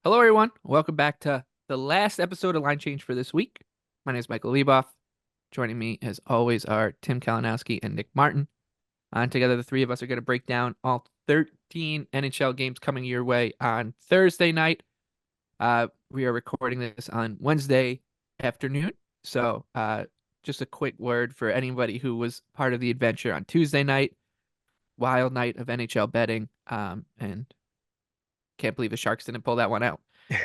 Hello, everyone. Welcome back to the last episode of Line Change for this week. My name is Michael Leboff. Joining me, as always, are Tim Kalinowski and Nick Martin. And together, the three of us are going to break down all 13 NHL games coming your way on Thursday night. We are recording this on Wednesday afternoon. So, just a quick word for anybody who was part of the adventure on Tuesday night, wild night of NHL betting. And can't believe the Sharks didn't pull that one out.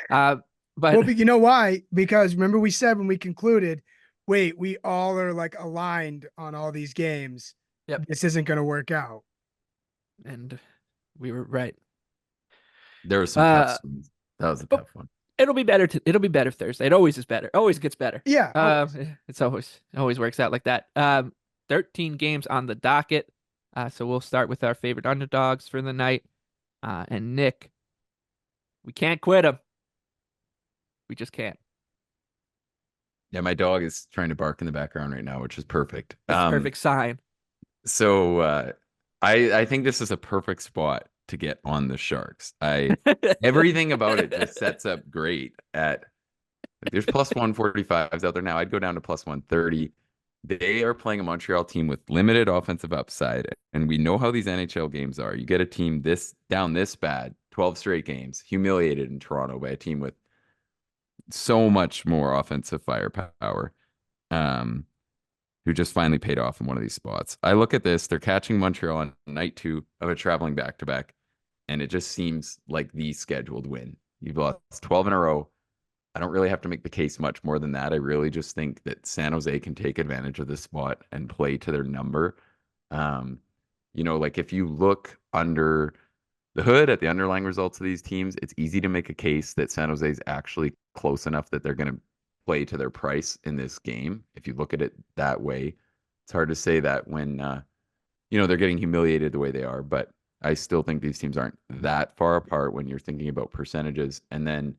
But But you know why? Because remember we said when we concluded, wait, we all are like aligned on all these games. yep, This isn't going to work out. and we were right. There were some tough Uh, swings. That was a but tough one. it'll be better Thursday. It always is better. Always gets better. Yeah. It's always works out like that. 13 games on the docket. So we'll start with our favorite underdogs for the night. And Nick, we can't quit them. We just can't. Yeah, my dog is trying to bark in the background right now, which is perfect. That's a perfect sign. So I think this is a perfect spot to get on the Sharks. Everything about it just sets up great at like, there's plus 145s out there now. I'd go down to plus 130. They are playing a Montreal team with limited offensive upside, and we know how these NHL games are. You get a team this bad, 12 straight games, humiliated in Toronto by a team with so much more offensive firepower, who just finally paid off in one of these spots. I look at this, they're catching Montreal on night 2 of a traveling back-to-back, and it just seems like the scheduled win. You've lost 12 in a row. I don't really have to make the case much more than that. I really just think that San Jose can take advantage of this spot and play to their number. Like if you look under the hood at the underlying results of these teams, it's easy to make a case that San Jose is actually close enough that they're going to play to their price in this game. If you look at it that way, it's hard to say that when, they're getting humiliated the way they are, but I still think these teams aren't that far apart when you're thinking about percentages. And then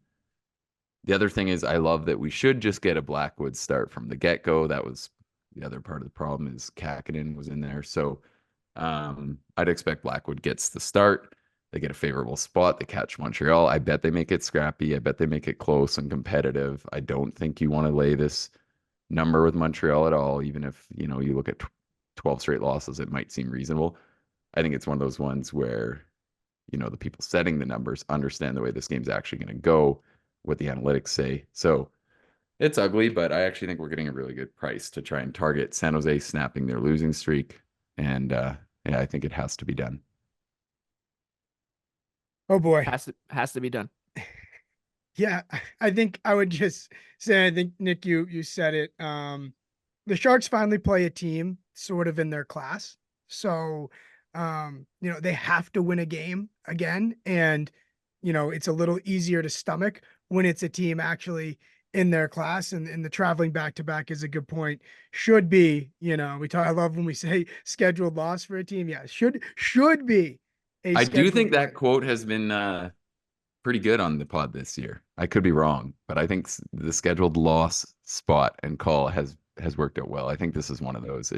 the other thing is I love that we should just get a Blackwood start from the get-go. That was the other part of the problem is Kakinen was in there. So I'd expect Blackwood gets the start. They get a favorable spot. They catch Montreal. I bet they make it scrappy. I bet they make it close and competitive. I don't think you want to lay this number with Montreal at all, even if, you look at 12 straight losses, it might seem reasonable. I think it's one of those ones where, the people setting the numbers understand the way this game's actually going to go, what the analytics say. So it's ugly, but I actually think we're getting a really good price to try and target San Jose snapping their losing streak. And I think it has to be done. Oh boy. Has to be done. Yeah. I think I would just say, I think Nick, you said it. The Sharks finally play a team sort of in their class. So, they have to win a game again. And, it's a little easier to stomach when it's a team actually in their class, and the traveling back to back is a good point. Should be, I love when we say scheduled loss for a team. Yeah, should be a I do think scheduled that quote has been pretty good on the pod this year. I could be wrong, but I think the scheduled loss spot and call has worked out well. I think this is one of those.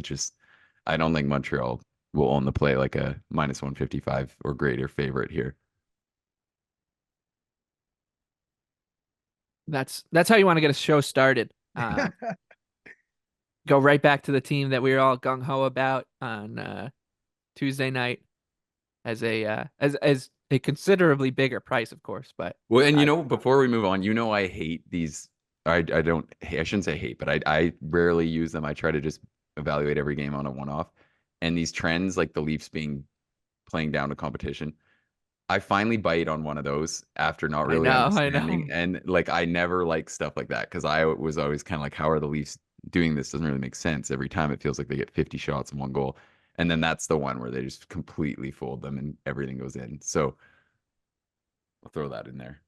I don't think Montreal will own the play like a minus 155 or greater favorite here. That's how you want to get a show started. Go right back to the team that we were all gung ho about on Tuesday night as a considerably bigger price, of course. But Well, and before we move on, I hate these. I shouldn't say hate, but I rarely use them. I try to just evaluate every game on a one-off. And these trends, like the Leafs playing down to competition, I finally bite on one of those after not really I understanding. know. And like I never like stuff like that because I was always kind of like, how are the Leafs doing this? Doesn't really make sense. Every time it feels like they get 50 shots and one goal. And then that's the one where they just completely fold them and everything goes in. So I'll throw that in there.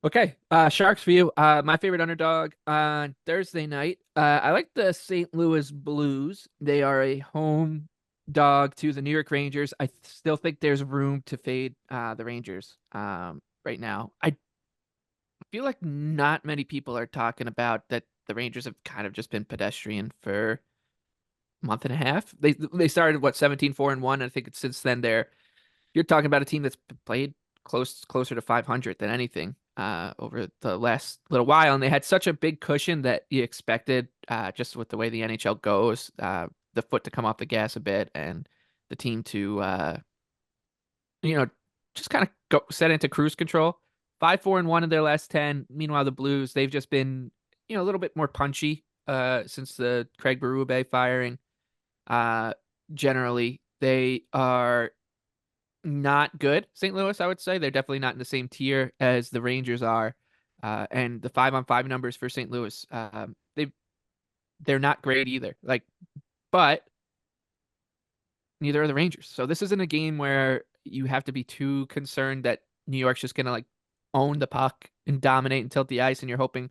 Okay, Sharks for you. My favorite underdog on Thursday night. I like the St. Louis Blues. They are a home dog to the New York Rangers. I still think there's room to fade the Rangers right now. I feel like not many people are talking about that the Rangers have kind of just been pedestrian for a month and a half. They started 17-4-1. I think it's since then you're talking about a team that's played closer to 500 than anything over the last little while, and they had such a big cushion that you expected just with the way the NHL goes, the foot to come off the gas a bit and the team to you know just kind of go set into cruise control. 5-4-1 in their last 10. Meanwhile, the Blues, they've just been a little bit more punchy since the Craig Berube firing. Uh, Generally, they are not good. St. Louis, I would say they're definitely not in the same tier as the Rangers are. And the 5-on-5 numbers for St. Louis, they're not great either. But neither are the Rangers. So this isn't a game where you have to be too concerned that New York's just gonna own the puck and dominate and tilt the ice, and you're hoping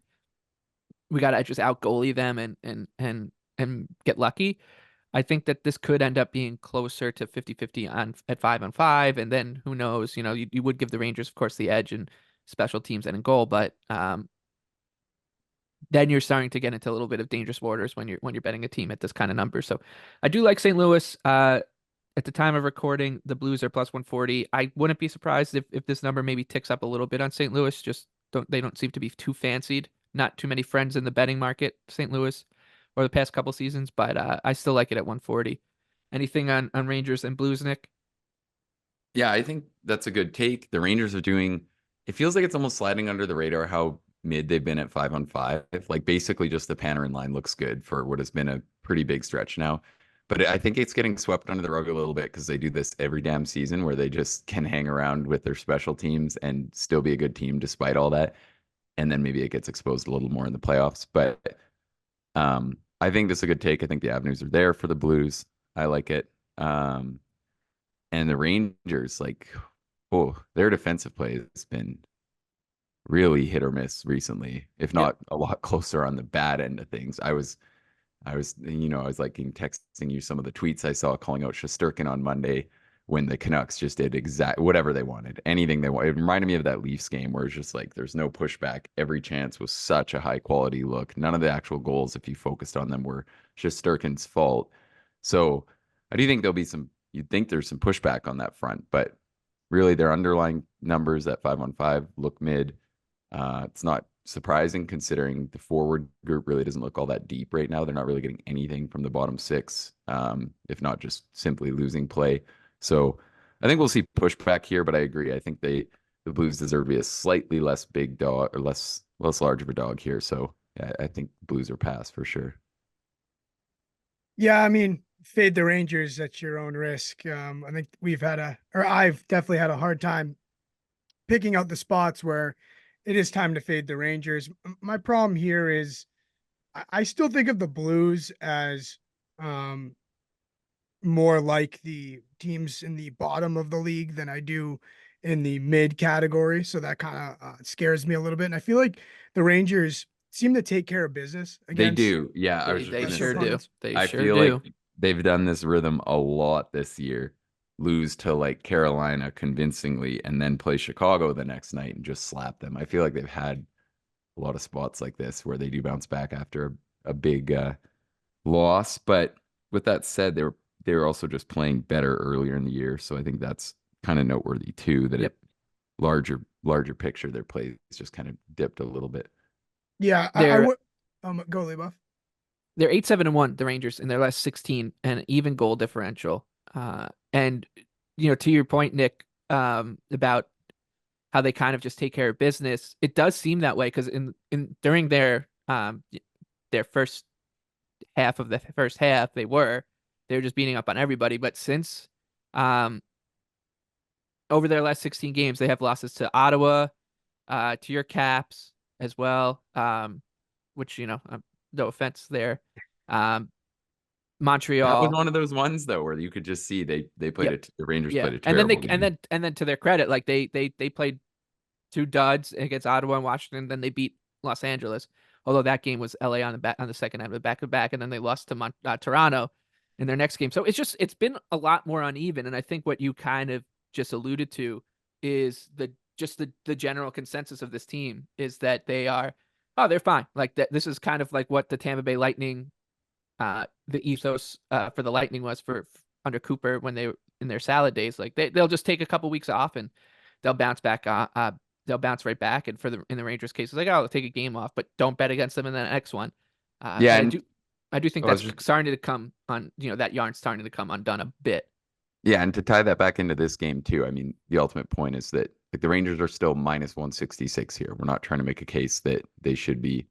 we gotta just out goalie them and get lucky. I think that this could end up being closer to 50-50 at 5-on-5, and then who knows, you would give the Rangers, of course, the edge in special teams and in goal, but then you're starting to get into a little bit of dangerous waters when you're betting a team at this kind of number. So I do like St. Louis. At the time of recording, the Blues are plus 140. I wouldn't be surprised if this number maybe ticks up a little bit on St. Louis. Just they don't seem to be too fancied. Not too many friends in the betting market, St. Louis, or the past couple seasons, but I still like it at 140. Anything on Rangers and Blues, Nick? Yeah, I think that's a good take. The Rangers are doing, it feels like it's almost sliding under the radar how mid they've been at 5-on-5. Like basically just the Panarin line looks good for what has been a pretty big stretch now. But I think it's getting swept under the rug a little bit because they do this every damn season where they just can hang around with their special teams and still be a good team despite all that. And then maybe it gets exposed a little more in the playoffs. But I think this is a good take. I think the avenues are there for the Blues. I like it. And the Rangers, their defensive play has been really hit or miss recently, if not a lot closer on the bad end of things. I was texting you some of the tweets I saw calling out Shesterkin on Monday when the Canucks just did whatever they wanted, anything they wanted. It reminded me of that Leafs game where it's just there's no pushback. Every chance was such a high quality look. None of the actual goals, if you focused on them, were Shesterkin's fault. So I do think you'd think there's some pushback on that front, but really their underlying numbers at 5-on-5 look mid. It's not surprising considering the forward group really doesn't look all that deep right now. They're not really getting anything from the bottom six, if not just simply losing play. So I think we'll see pushback here, but I agree. I think the Blues deserve to be a slightly less big dog or less large of a dog here. So yeah, I think Blues are pass for sure. Yeah, I mean, fade the Rangers at your own risk. I think I've definitely had a hard time picking out the spots where it is time to fade the Rangers. My problem here is I still think of the Blues as more like the teams in the bottom of the league than I do in the mid category. So that kind of scares me a little bit. And I feel like the Rangers seem to take care of business They against. do. Yeah, I was just They gonna sure say, do. They I sure feel do. like they've done this rhythm a lot this year. Lose to Carolina convincingly and then play Chicago the next night and just slap them. I feel like they've had a lot of spots like this where they do bounce back after a big loss. But with that said, they were also just playing better earlier in the year. So I think that's kind of noteworthy too, that larger picture, their play is just kind of dipped a little bit. Yeah, I would go Lebuff. They're 8-7-1, the Rangers, in their last 16, and even goal differential. And to your point, Nick, about how they kind of just take care of business, it does seem that way because during their first half of the first half, they were just beating up on everybody. But since over their last 16 games, they have losses to Ottawa, to your Caps as well, which no offense there. Montreal. That was one of those ones though where you could just see they played the Rangers played a terrible game. And then to their credit, they played two duds against Ottawa and Washington, then they beat Los Angeles. Although that game was LA on the second half of the back-to-back, and then they lost to Toronto in their next game. So it's been a lot more uneven, and I think what you kind of just alluded to is the general consensus of this team is that they're fine. This is kind of like what the Tampa Bay Lightning, the ethos for the Lightning was for under Cooper when they were in their salad days. They'll just take a couple weeks off and they'll bounce back. They'll bounce right back. And in the Rangers case, it's like, oh, I'll take a game off, but don't bet against them in the next one. Yeah, But and I do think I was that's just starting to come on. That yarn's starting to come undone a bit. yeah, and to tie that back into this game too, I mean, the ultimate point is that like the Rangers are still minus 166 here. We're not trying to make a case that they should be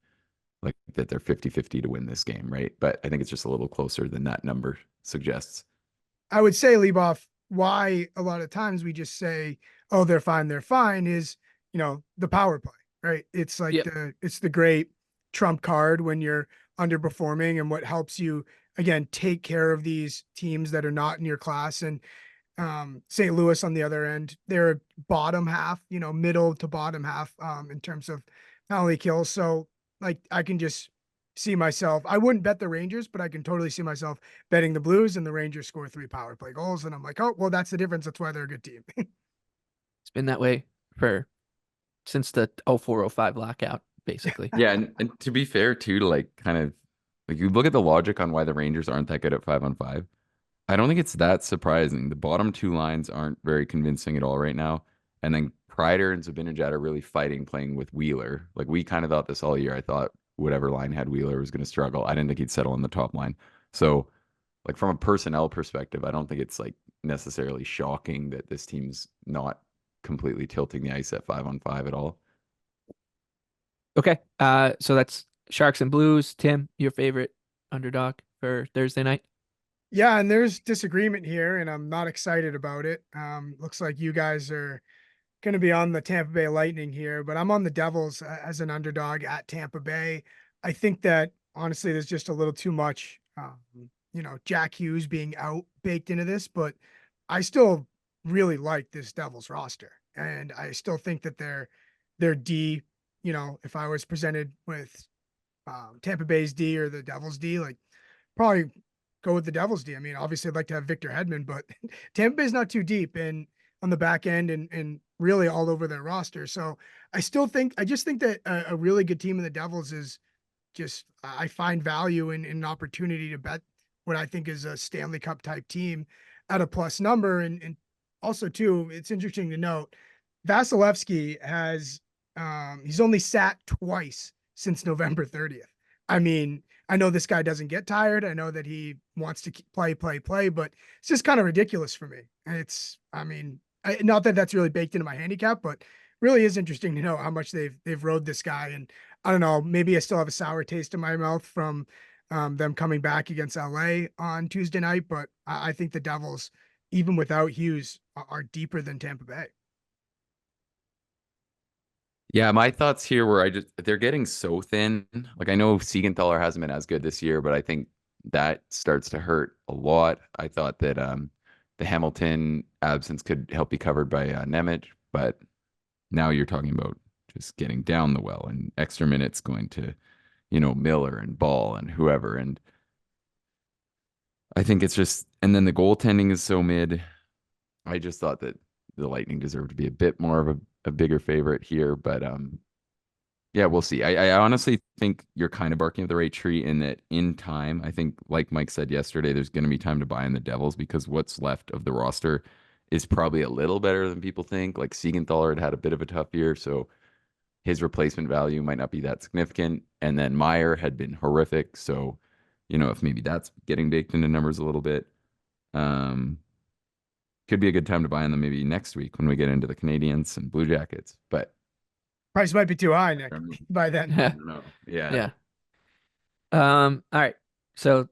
like that they're 50-50 to win this game, right? But I think it's just a little closer than that number suggests. I would say, Leboff, why a lot of times we just say, oh, they're fine, is, the power play, right? It's like Yep. it's the great trump card when you're underperforming, and what helps you, again, take care of these teams that are not in your class. And St. Louis on the other end, they're bottom half, middle to bottom half in terms of penalty kills. So like I can just see myself, I wouldn't bet the Rangers, but I can totally see myself betting the Blues and the Rangers score 3 power play goals. And I'm like, oh, well, that's the difference. That's why they're a good team. It's been that way since the 04-05 lockout, basically. Yeah, and to be fair too, to like kind of like you look at the logic on why the Rangers aren't that good at 5-on-5. I don't think it's that surprising. The bottom two lines aren't very convincing at all right now. And then Kreider and Zibanejad are really fighting playing with Wheeler. Like we kind of thought this all year. I thought whatever line had Wheeler was going to struggle. I didn't think he'd settle on the top line. So like from a personnel perspective, I don't think it's like necessarily shocking that this team's not completely tilting the ice at 5-on-5 at all. Okay. So that's Sharks and Blues. Tim, your favorite underdog for Thursday night? Yeah, and there's disagreement here, and I'm not excited about it. Looks like you guys are going to be on the Tampa Bay Lightning here, but I'm on the Devils as an underdog at Tampa Bay. I think that honestly, there's just a little too much, Jack Hughes being out baked into this, but I still really like this Devils roster, and I still think that their D, if I was presented with Tampa Bay's D or the Devils D, like probably go with the Devils D. I mean, obviously I'd like to have Victor Hedman, but Tampa Bay's not too deep and on the back end and really all over their roster. So I just think that a really good team in the Devils is just, I find value in an opportunity to bet what I think is a Stanley Cup type team at a plus number. And also too, it's interesting to note Vasilevsky he's only sat twice since November 30th. I mean, I know this guy doesn't get tired. I know that he wants to play, but it's just kind of ridiculous for me. Not that that's really baked into my handicap, but really is interesting to know how much they've rode this guy. And I don't know, maybe I still have a sour taste in my mouth from them coming back against LA on Tuesday night, but I think the Devils, even without Hughes, are deeper than Tampa Bay. Yeah, my thoughts here were they're getting so thin. Like I know Siegenthaler hasn't been as good this year, but I think that starts to hurt a lot. I thought that the Hamilton absence could help be covered by Nemec, but now you're talking about just getting down the well and extra minutes going to, Miller and Ball and whoever. And I think it's just, and then the goaltending is so mid. I just thought that the Lightning deserved to be a bit more of a bigger favorite here, but yeah, we'll see. I honestly think you're kind of barking up the right tree in that in time, I think like Mike said yesterday, there's going to be time to buy in the Devils because what's left of the roster is probably a little better than people think. Like Siegenthaler had a bit of a tough year, so his replacement value might not be that significant. And then Meyer had been horrific, so if maybe that's getting baked into numbers a little bit. Could be a good time to buy in them maybe next week when we get into the Canadiens and Blue Jackets. But Price might be too high, Nick, by then. I don't know. Yeah. All right. So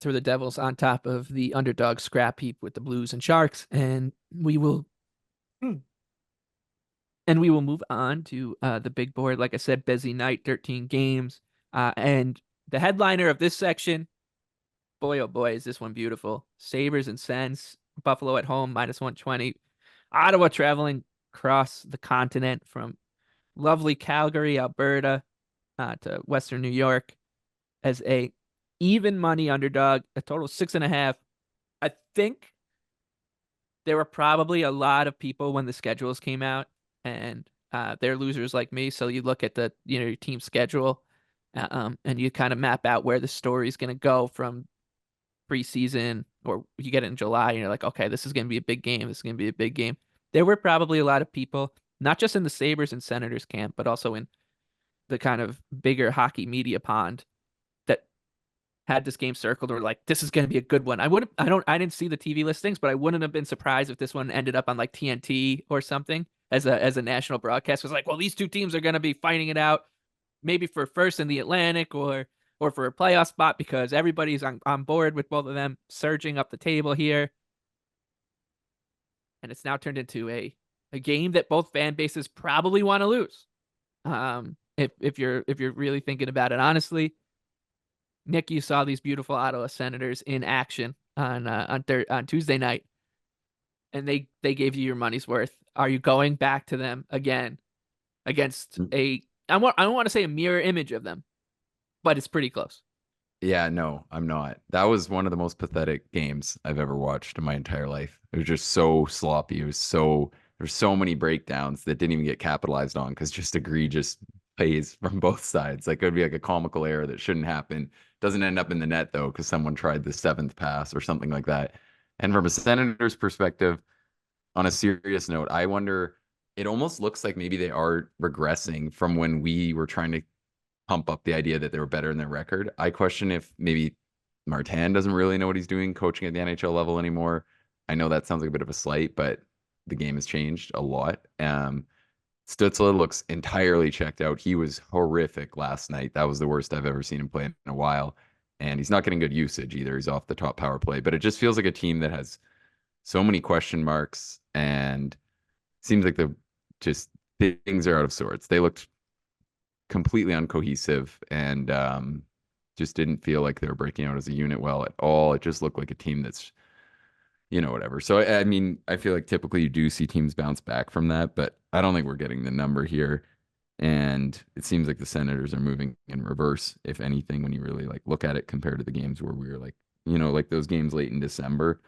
throw the Devils on top of the underdog scrap heap with the Blues and Sharks, and we will move on to the big board. Like I said, busy night, 13 games. And the headliner of this section, boy, oh boy, is this one beautiful. Sabres and Sens. Buffalo at home, minus 120. Ottawa traveling across the continent from lovely Calgary, Alberta, to Western New York as a even money underdog, a total of 6.5. I think there were probably a lot of people when the schedules came out, and they're losers like me. So you look at the your team schedule, and you kind of map out where the story is going to go from preseason, or you get it in July and you're like, okay, this is going to be a big game. This is going to be a big game. there were probably a lot of people, not just in the Sabres and Senators camp, but also in the kind of bigger hockey media pond that had this game circled or like this is going to be a good one. I didn't see the TV listings, but I wouldn't have been surprised if this one ended up on like TNT or something as a national broadcast. It was like, well, these two teams are going to be fighting it out maybe for first in the Atlantic or for a playoff spot because everybody's on board with both of them surging up the table here. And it's now turned into a game that both fan bases probably want to lose. If you're really thinking about it honestly, Nick, you saw these beautiful Ottawa Senators in action on Tuesday night, and they gave you your money's worth. Are you going back to them again against I don't want to say a mirror image of them, but it's pretty close. Yeah, no, I'm not. That was one of the most pathetic games I've ever watched in my entire life. It was just so sloppy. There's so many breakdowns that didn't even get capitalized on because just egregious plays from both sides. Like it would be like a comical error that shouldn't happen. Doesn't end up in the net though, because someone tried the seventh pass or something like that. And from a Senator's perspective, on a serious note, I wonder, it almost looks like maybe they are regressing from when we were trying to pump up the idea that they were better in their record. I question if maybe Martin doesn't really know what he's doing coaching at the NHL level anymore. I know that sounds like a bit of a slight, but the game has changed a lot. Stützle looks entirely checked out. He was horrific last night. That was the worst I've ever seen him play in a while. And he's not getting good usage either. He's off the top power play, but it just feels like a team that has so many question marks and seems like the just things are out of sorts. They looked completely uncohesive and just didn't feel like they were breaking out as a unit well at all. It just looked like a team that's, whatever. So, I mean, I feel like typically you do see teams bounce back from that, but I don't think we're getting the number here. And it seems like the Senators are moving in reverse, if anything, when you really like look at it compared to the games where we were like, like those games late in December,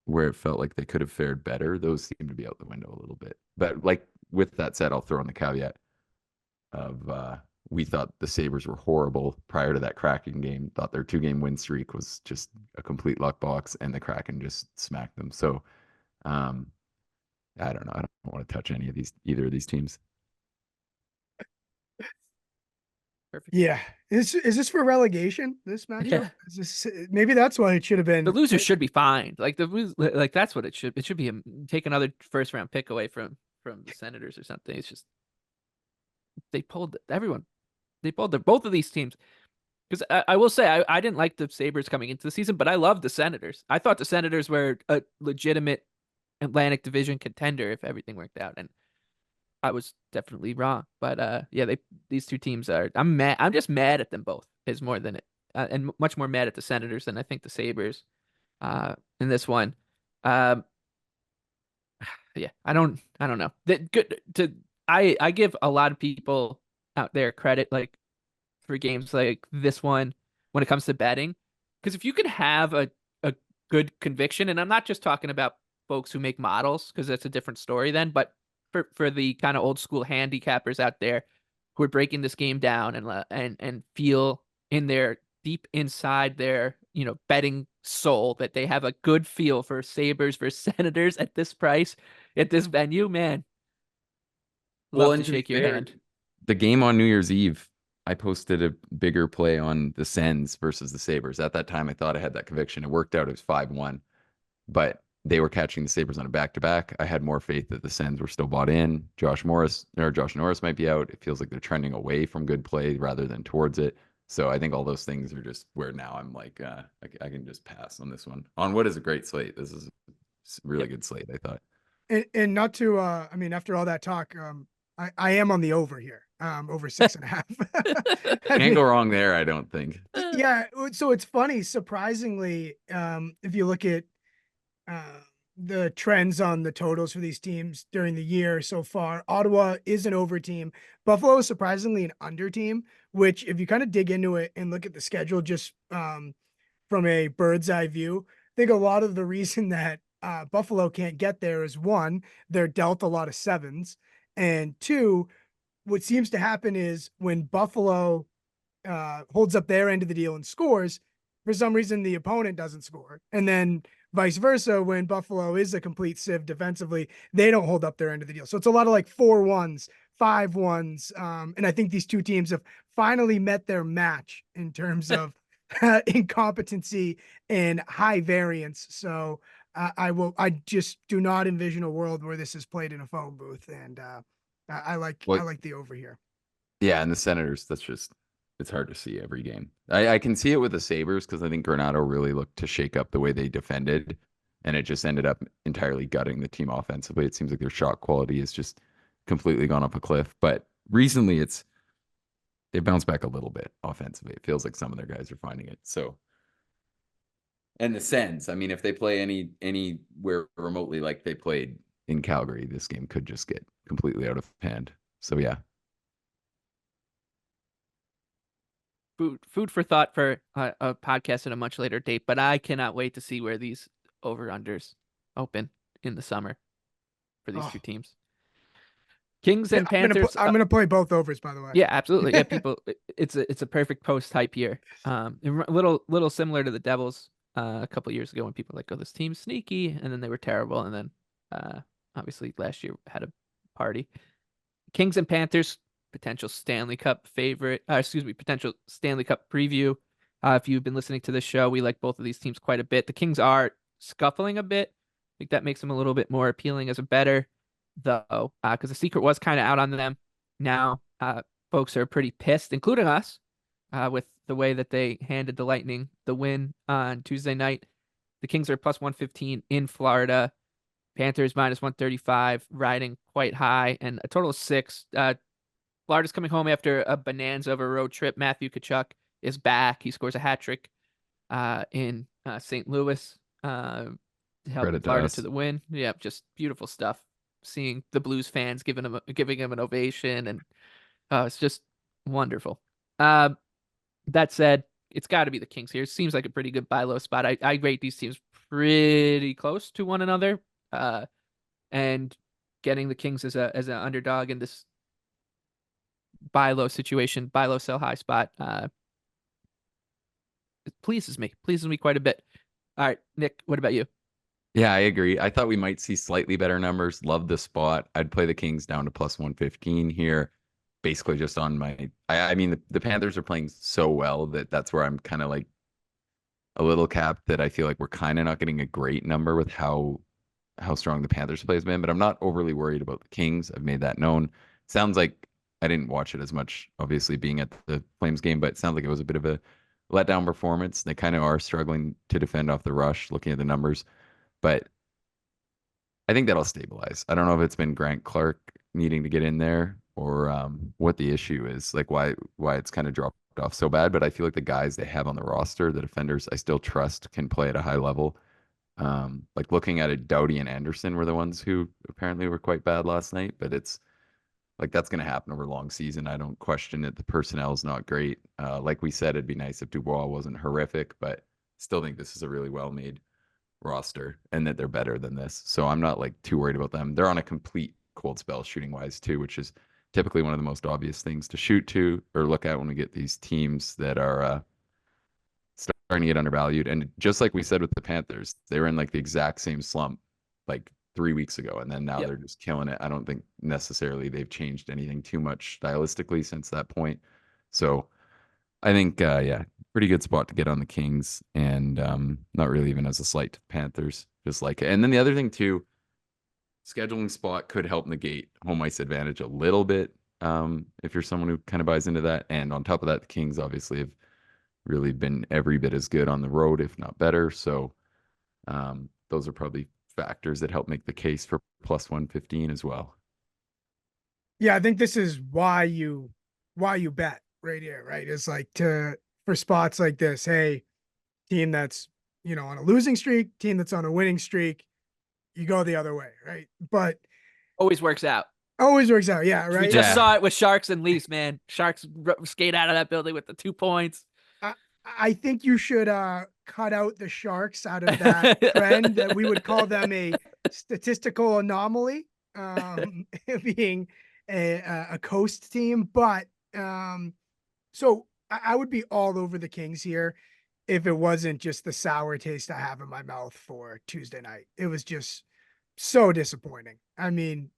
where it felt like they could have fared better. Those seem to be out the window a little bit. But like with that said, I'll throw in the caveat of we thought the Sabres were horrible prior to that Kraken game. Thought their 2-game win streak was just a complete luck box, and the Kraken just smacked them. So I don't know. I don't want to touch either of these teams. Perfect. Yeah. Is this for relegation? This matchup? Yeah. Maybe that's why it should have been. The loser should be fined. Like that's what it should. It should be take another first round pick away from the Senators or something. It's just they pulled everyone. They pulled both of these teams. Because I will say I didn't like the Sabres coming into the season, but I loved the Senators. I thought the Senators were a legitimate Atlantic Division contender if everything worked out, and I was definitely wrong. But yeah, these two teams are. I'm mad. I'm just mad at them both. Is more than it, and much more mad at the Senators than I think the Sabres. In this one, yeah, I don't know. That good to I give a lot of people out there credit like for games like this one when it comes to betting, because if you can have a good conviction, and I'm not just talking about folks who make models because that's a different story then, but for the kind of old school handicappers out there who are breaking this game down and feel in their deep inside their betting soul that they have a good feel for Sabres versus Senators at this price at this venue, man. Love to shake your hand. The game on New Year's Eve, I posted a bigger play on the Sens versus the Sabres. At that time, I thought I had that conviction. It worked out. It was 5-1, but they were catching the Sabres on a back-to-back. I had more faith that the Sens were still bought in. Josh Norris might be out. It feels like they're trending away from good play rather than towards it. So I think all those things are just where now I'm like, I can just pass on this one. On what is a great slate. This is a really good slate, I thought. And not to, I mean, after all that talk, I am on the over here, over 6.5. Can't go wrong there, I don't think. Yeah. So it's funny, surprisingly, if you look at the trends on the totals for these teams during the year so far, Ottawa is an over team. Buffalo is surprisingly an under team, which if you kind of dig into it and look at the schedule just from a bird's eye view, I think a lot of the reason that Buffalo can't get there is one, they're dealt a lot of sevens. And two, what seems to happen is when Buffalo holds up their end of the deal and scores, for some reason the opponent doesn't score. And then vice versa, when Buffalo is a complete sieve defensively, they don't hold up their end of the deal. So it's a lot of like 4-1s, 5-1s. And I think these two teams have finally met their match in terms of incompetency and high variance. So I just do not envision a world where this is played in a phone booth. And I like the over here. Yeah, and the Senators, it's hard to see every game. I can see it with the Sabres because I think Granato really looked to shake up the way they defended, and it just ended up entirely gutting the team offensively. It seems like their shot quality has just completely gone off a cliff. But recently they bounced back a little bit offensively. It feels like some of their guys are finding it. So, and the Sens, I mean, if they play anywhere remotely like they played in Calgary, this game could just get completely out of hand. So yeah. Food for thought for a podcast at a much later date, but I cannot wait to see where these over-unders open in the summer for these two teams. Kings and Panthers. I'm gonna play both overs, by the way. Yeah, absolutely. Yeah, people, it's a perfect post type year. A little similar to the Devils a couple years ago when people were like, oh, this team's sneaky, and then they were terrible, and then obviously last year had a party. Kings and Panthers, potential Stanley Cup favorite. Potential Stanley Cup preview. If you've been listening to this show, we like both of these teams quite a bit. The Kings are scuffling a bit. I think that makes them a little bit more appealing as a better, though, because the secret was kind of out on them. Now, folks are pretty pissed, including us, with the way that they handed the Lightning the win on Tuesday night. The Kings are plus 115 in Florida. Panthers minus 135, riding quite high, and a total of 6. Florida's coming home after a bonanza of a road trip. Matthew Tkachuk is back. He scores a hat trick in St. Louis to help Florida to the win. Yeah, just beautiful stuff. Seeing the Blues fans giving him an ovation, and it's just wonderful. That said, it's got to be the Kings here. It seems like a pretty good buy low spot. I rate these teams pretty close to one another. And getting the Kings as an underdog in this buy low situation, buy low, sell high spot, it pleases me quite a bit. All right, Nick, what about you? Yeah, I agree. I thought we might see slightly better numbers. Love the spot. I'd play the Kings down to plus 115 here. Basically just on I mean, the Panthers are playing so well that's where I'm kind of like a little capped, that I feel like we're kind of not getting a great number with how strong the Panthers play has been, but I'm not overly worried about the Kings. I've made that known. Sounds like I didn't watch it as much, obviously being at the Flames game, but it sounds like it was a bit of a letdown performance. They kind of are struggling to defend off the rush, looking at the numbers, but I think that'll stabilize. I don't know if it's been Grant Clark needing to get in there or what the issue is, like why it's kind of dropped off so bad, but I feel like the guys they have on the roster, the defenders I still trust, can play at a high level. Like looking at it, Doughty and Anderson were the ones who apparently were quite bad last night, but it's like that's going to happen over a long season. I don't question it. The personnel is not great. Like we said, it'd be nice if Dubois wasn't horrific, but still think this is a really well-made roster and that they're better than this. So I'm not like too worried about them. They're on a complete cold spell shooting wise too, which is typically one of the most obvious things to shoot to or look at when we get these teams that are starting to get undervalued. And just like we said with the Panthers, they were in like the exact same slump like 3 weeks ago, and then now they're just killing it. I don't think necessarily they've changed anything too much stylistically since that point. So I think pretty good spot to get on the Kings, and not really even as a slight to the Panthers, just like it. And then the other thing too, scheduling spot could help negate home ice advantage a little bit if you're someone who kind of buys into that. And on top of that, the Kings obviously have really been every bit as good on the road, if not better. So those are probably factors that help make the case for plus 115 as well. Yeah, I think this is why you bet right here, right? It's like for spots like this, hey, team that's, on a losing streak, team that's on a winning streak, you go the other way, right? But always works out. Yeah, right. We just saw it with Sharks and Leafs, man. Sharks skate out of that building with the 2 points. I think you should cut out the Sharks out of that trend. That we would call them a statistical anomaly, being a coast team. But so I would be all over the Kings here. if it wasn't just the sour taste I have in my mouth for Tuesday night. It was just so disappointing. I mean,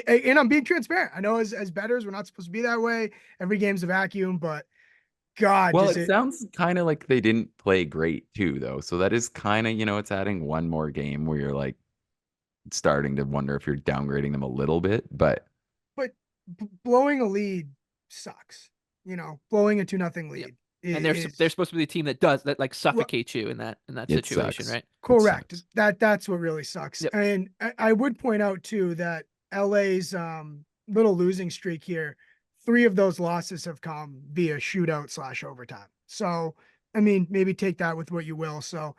and I'm being transparent. I know as bettors, we're not supposed to be that way. Every game's a vacuum, but God, Well, does it it sounds kind of like they didn't play great too, though. So that is kind of, it's adding one more game where you're like starting to wonder if you're downgrading them a little bit. But but blowing a lead sucks. Blowing a 2-0 Yep. lead And they're is supposed to be the team that does that, like ri- suffocates you in that it situation, sucks. right? It correct. sucks. That's what really sucks. Yep. And I would point out too that LA's little losing streak here, 3 of those losses have come via shootout/overtime. So I mean, maybe take that with what you will. So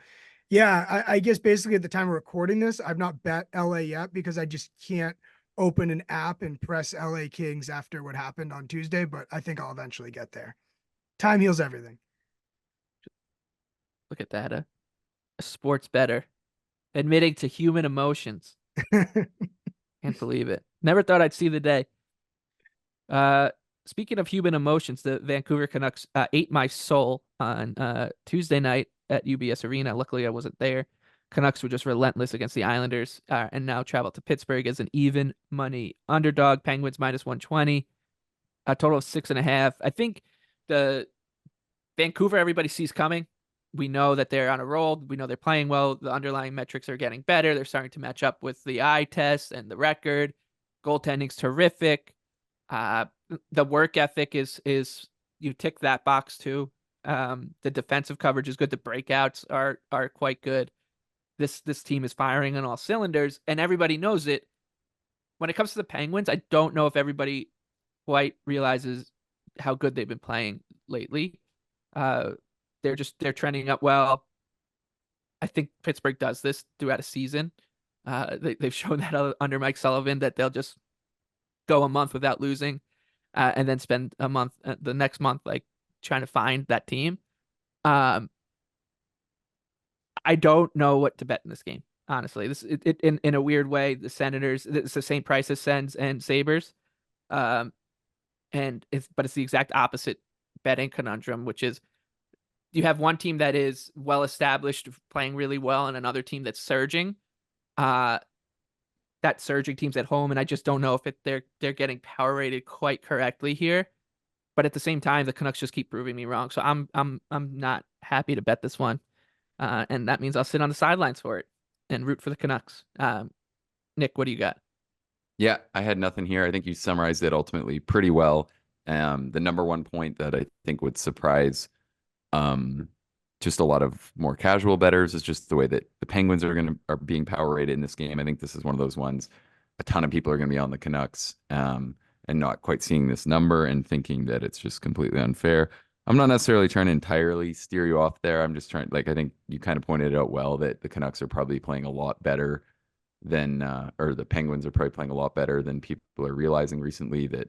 yeah, I guess basically at the time of recording this, I've not bet LA yet because I just can't open an app and press LA Kings after what happened on Tuesday, but I think I'll eventually get there. Time heals everything. Look at that. A sports better admitting to human emotions. Can't believe it. Never thought I'd see the day. Speaking of human emotions, the Vancouver Canucks ate my soul on Tuesday night at UBS Arena. Luckily, I wasn't there. Canucks were just relentless against the Islanders, and now travel to Pittsburgh as an even money underdog. Penguins -120, a total of 6.5. I think the Vancouver everybody sees coming. We know that they're on a roll. We know they're playing well. The underlying metrics are getting better. They're starting to match up with the eye test and the record. Goaltending's terrific. The work ethic is you tick that box too. The defensive coverage is good. The breakouts are quite good. This team is firing on all cylinders, and everybody knows it. When it comes to the Penguins, I don't know if everybody quite realizes how good they've been playing lately. They're trending up well. I think Pittsburgh does this throughout a season. They've shown that under Mike Sullivan that they'll just go a month without losing, and then spend a month, the next month, like trying to find that team. Um, I don't know what to bet in this game. Honestly, in a weird way, the Senators, it's the same price as Sens and Sabres. Um, but it's the exact opposite betting conundrum, which is you have one team that is well established, playing really well, and another team that's surging. That surging team's at home, and I just don't know if they're getting power rated quite correctly here. But at the same time, the Canucks just keep proving me wrong. So I'm not happy to bet this one, and that means I'll sit on the sidelines for it and root for the Canucks. Nick, what do you got? Yeah, I had nothing here. I think you summarized it ultimately pretty well. The number one point that I think would surprise um, just a lot of more casual bettors is just the way that the Penguins are being power rated in this game. I think this is one of those ones. A ton of people are going to be on the Canucks and not quite seeing this number and thinking that it's just completely unfair. I'm not necessarily trying to entirely steer you off there. I'm just trying, like, I think you kind of pointed out well that the Canucks are probably playing a lot better than, or the Penguins are probably playing a lot better than people are realizing recently. That,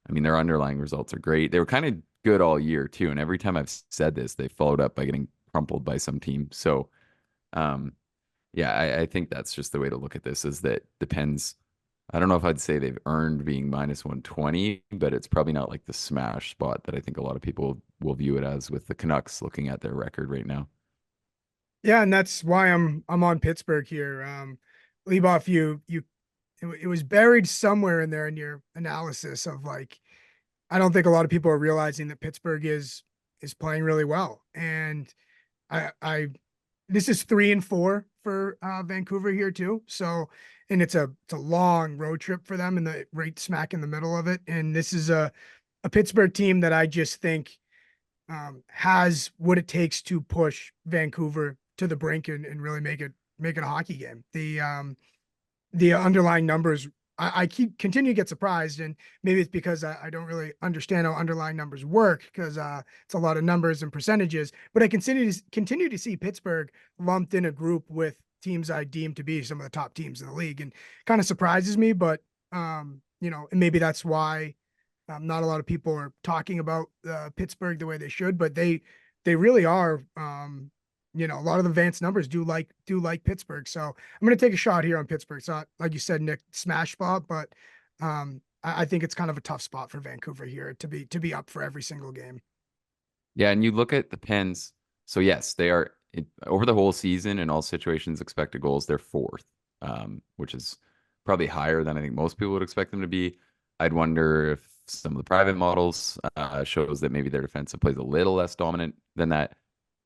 I mean, their underlying results are great. They were kind of good all year too, and every time I've said this, they followed up by getting crumpled by some team. So, yeah, I think that's just the way to look at this. Is that depends. I don't know if I'd say they've earned being -120, but it's probably not like the smash spot that I think a lot of people will view it as with the Canucks looking at their record right now. Yeah, and that's why I'm on Pittsburgh here. Leboff, it was buried somewhere in there in your analysis of like, I don't think a lot of people are realizing that Pittsburgh is playing really well. And I this is 3-4 for Vancouver here too. So, and it's a long road trip for them and the right smack in the middle of it. And this is a Pittsburgh team that I just think has what it takes to push Vancouver to the brink and really make it a hockey game. The underlying numbers, I continue to get surprised, and maybe it's because I don't really understand how underlying numbers work because it's a lot of numbers and percentages. But I continue to see Pittsburgh lumped in a group with teams I deem to be some of the top teams in the league, and kind of surprises me. But and maybe that's why not a lot of people are talking about Pittsburgh the way they should, but they really are. A lot of the advanced numbers do like Pittsburgh. So I'm going to take a shot here on Pittsburgh. It's not, like you said, Nick, smash spot, but I think it's kind of a tough spot for Vancouver here to be up for every single game. Yeah, and you look at the Pens, So yes, they are over the whole season in all situations expected goals, they're fourth, which is probably higher than I think most people would expect them to be. I'd wonder if some of the private models shows that maybe their defensive plays a little less dominant than that.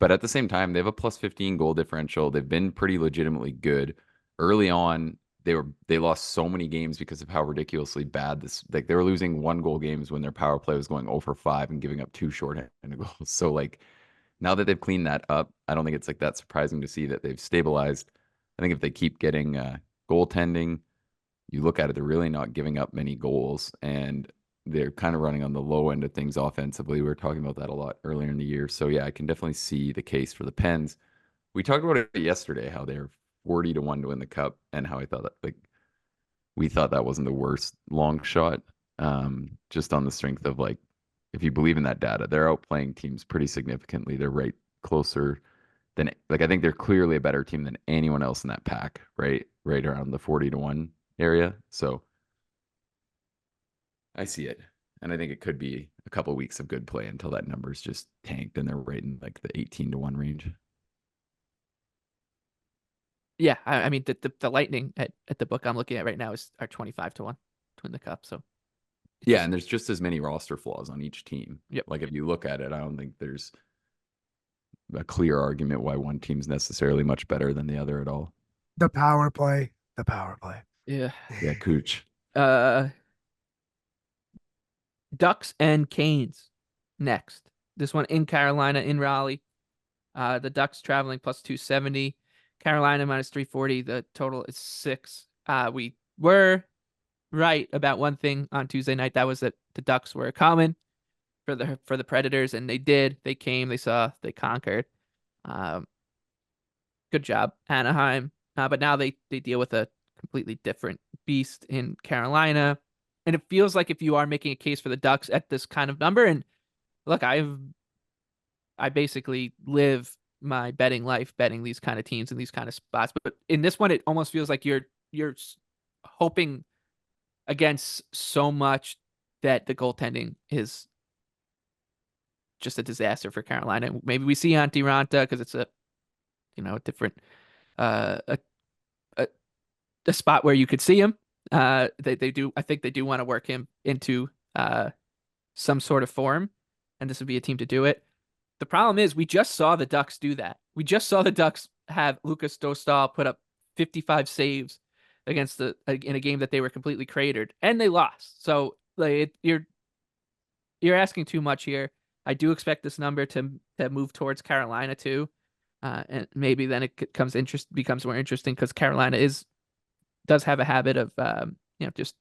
But at the same time, they have a plus 15 goal differential. They've been pretty legitimately good. Early on, they lost so many games because of how ridiculously bad this, like they were losing 1 goal games when their power play was going 0 for 5 and giving up 2 shorthanded goals. So like now that they've cleaned that up, I don't think it's like that surprising to see that they've stabilized. I think if they keep getting goaltending, you look at it, they're really not giving up many goals, and they're kind of running on the low end of things offensively. We were talking about that a lot earlier in the year. So yeah, I can definitely see the case for the Pens. We talked about it yesterday, how they're 40 to 1 to win the cup, and how I thought that like we thought that wasn't the worst long shot. Just on the strength of like if you believe in that data, they're outplaying teams pretty significantly. They're right closer than like I think they're clearly a better team than anyone else in that pack, right? Right around the 40 to 1 area. So I see it. And I think it could be a couple of weeks of good play until that number's just tanked and they're right in like the 18 to 1 range. Yeah, I mean the Lightning at the book I'm looking at right now are 25 to 1 to win the cup. So yeah, and there's just as many roster flaws on each team. Yep. Like if you look at it, I don't think there's a clear argument why one team's necessarily much better than the other at all. The power play. The power play. Yeah. Yeah, Cooch. Ducks and Canes next. This one in Carolina, in Raleigh. The Ducks traveling plus 270. Carolina minus 340. The total is 6. We were right about one thing on Tuesday night. That was that the Ducks were coming for the Predators, and they did. They came, they saw, they conquered. Good job, Anaheim. But now they deal with a completely different beast in Carolina. And it feels like if you are making a case for the Ducks at this kind of number, and look, I basically live my betting life betting these kind of teams in these kind of spots. But in this one, it almost feels like you're hoping against so much that the goaltending is just a disaster for Carolina. Maybe we see Antti Ranta because it's a different a spot where you could see him. They do. I think they do want to work him into some sort of form, and this would be a team to do it. The problem is we just saw the Ducks do that. We just saw the Ducks have Lucas Dostal put up 55 saves against in a game that they were completely cratered, and they lost. So like you're asking too much here. I do expect this number to move towards Carolina too, and maybe then it becomes more interesting because Carolina does have a habit of just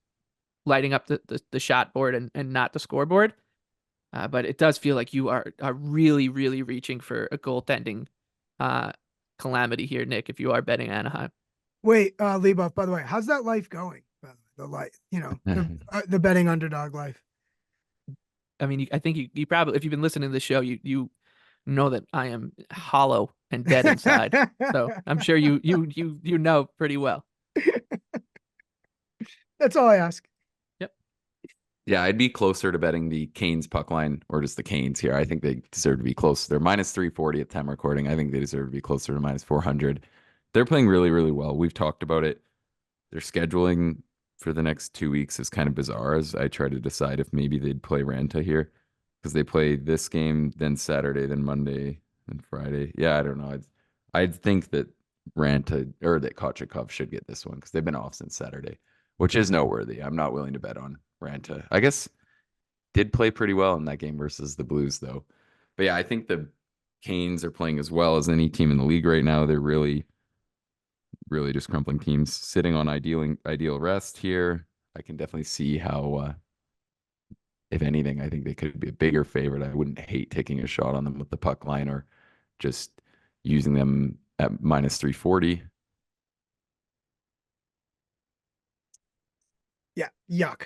lighting up the shot board and not the scoreboard. But it does feel like you are really, really reaching for a goaltending calamity here, Nick, if you are betting Anaheim. Wait, Leboff, by the way, how's that life going? The life, the betting underdog life. I mean, I think you probably, if you've been listening to the show, you know that I am hollow and dead inside. So I'm sure you know pretty well. That's all I ask. Yep. Yeah, I'd be closer to betting the Canes puck line or just the Canes here. I think they deserve to be close. They're minus 340 at time recording. I think they deserve to be closer to minus 400. They're playing really, really well. We've talked about it. Their scheduling for the next 2 weeks is kind of bizarre as I try to decide if maybe they'd play Ranta here because they play this game, then Saturday, then Monday, then Friday. Yeah, I don't know. I'd think that Ranta or that Kochetkov should get this one because they've been off since Saturday, which is noteworthy. I'm not willing to bet on Ranta. I guess did play pretty well in that game versus the Blues, though. But yeah, I think the Canes are playing as well as any team in the league right now. They're really just crumpling teams sitting on ideal rest here. I can definitely see how, if anything, I think they could be a bigger favorite. I wouldn't hate taking a shot on them with the puck line or just using them at minus 340. Yeah, yuck.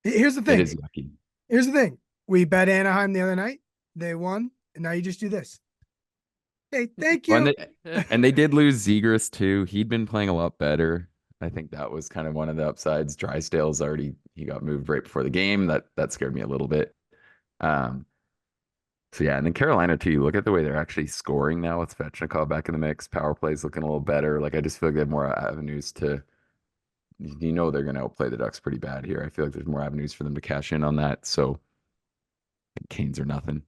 Here's the thing. It is yucky. Here's the thing. We bet Anaheim the other night. They won, and now you just do this. Hey, thank you. And they did lose Zegras too. He'd been playing a lot better. I think that was kind of one of the upsides. Drysdale's he got moved right before the game. That scared me a little bit. So yeah, and then Carolina too. You look at the way they're actually scoring now with Svechnikov back in the mix. Power play's looking a little better. Like I just feel like they have more avenues to. You know they're going to outplay the Ducks pretty bad here. I feel like there's more avenues for them to cash in on that. So Canes are nothing.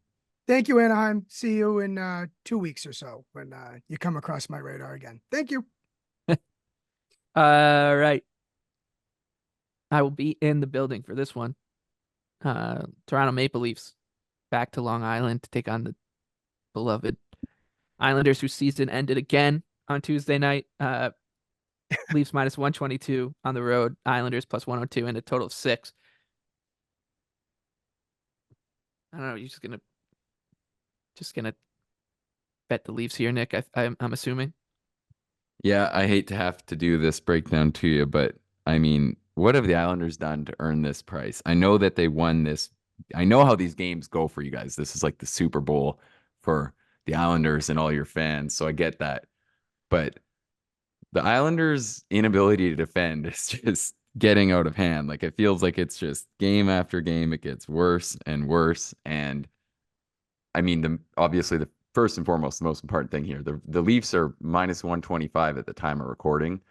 Thank you, Anaheim. See you in 2 weeks or so when you come across my radar again. Thank you. All right. I will be in the building for this one. Toronto Maple Leafs back to Long Island to take on the beloved Islanders, whose season ended again on Tuesday night. Leafs minus 122 on the road, Islanders plus 102, and a total of 6. I don't know. You're just gonna bet the Leafs here, Nick. I'm assuming. Yeah, I hate to have to do this breakdown to you, but I mean, what have the Islanders done to earn this price? I know that they won this. I know how these games go for you guys. This is like the Super Bowl for the Islanders and all your fans, so I get that. But the Islanders' inability to defend is just getting out of hand. Like it feels like it's just game after game, it gets worse and worse. And I mean, obviously the first and foremost, the most important thing here, the Leafs are minus 125 at the time of recording.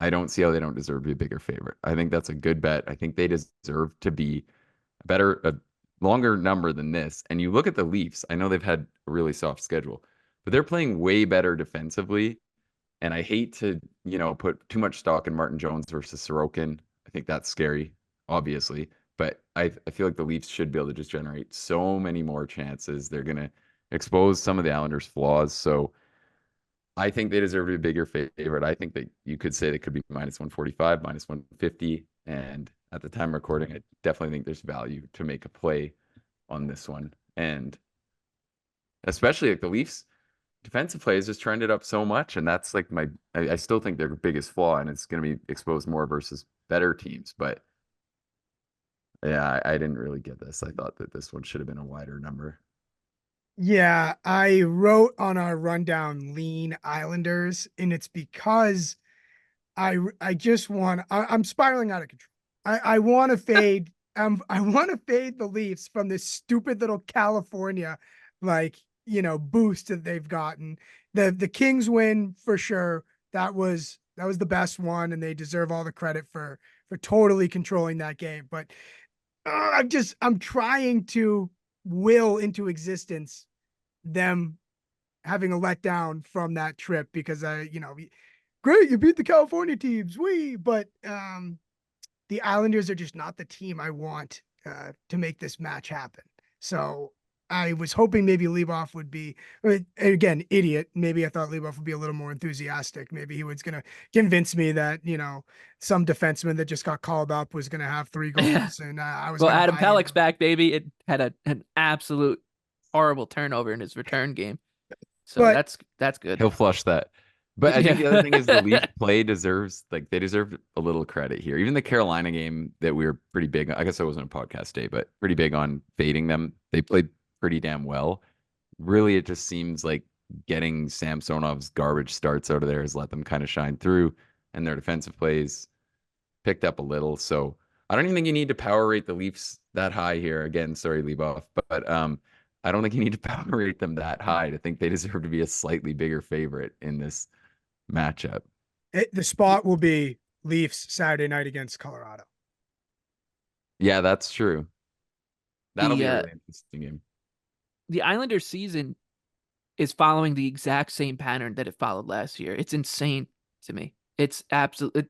I don't see how they don't deserve to be a bigger favorite. I think that's a good bet. I think they deserve to be a longer number than this. And you look at the Leafs, I know they've had a really soft schedule, but they're playing way better defensively. And I hate to, put too much stock in Martin Jones versus Sorokin. I think that's scary, obviously. But I feel like the Leafs should be able to just generate so many more chances. They're going to expose some of the Islanders' flaws. So I think they deserve to be a bigger favorite. I think that you could say they could be minus 145, minus 150. And at the time of recording, I definitely think there's value to make a play on this one. And especially like the Leafs defensive play has just trended up so much. And that's like I still think their biggest flaw, and it's going to be exposed more versus better teams. But yeah, I didn't really get this. I thought that this one should have been a wider number. Yeah, I wrote on our rundown lean Islanders, and it's because I just want I'm spiraling out of control. I want to fade I want to fade the Leafs from this stupid little California boost that they've gotten. The Kings win for sure. That was the best one, and they deserve all the credit for totally controlling that game. But I'm trying to will into existence them having a letdown from that trip because great, you beat the California teams, but the Islanders are just not the team I want to make this match happen. So I was hoping maybe Leboff would be, again, idiot. Maybe I thought Leboff would be a little more enthusiastic. Maybe he was going to convince me that, some defenseman that just got called up was going to have 3 goals. And I was well, Adam buy Pellick's back, baby. It had an absolute horrible turnover in his return game. So but, that's good. He'll flush that. But I think the other thing is the Leaf play they deserve a little credit here. Even the Carolina game that we were pretty big on, I guess I wasn't a podcast day, but pretty big on fading them. They played pretty damn well. Really, it just seems like getting Samsonov's garbage starts out of there has let them kind of shine through, and their defensive plays picked up a little. So I don't even think you need to power rate the Leafs that high here. Again, sorry, Leboff, but I don't think you need to power rate them that high to think they deserve to be a slightly bigger favorite in this matchup. the spot will be Leafs Saturday night against Colorado. Yeah, that's true. That'll be a The really interesting game. the Islanders season is following the exact same pattern that it followed last year. It's insane to me. It's absolutely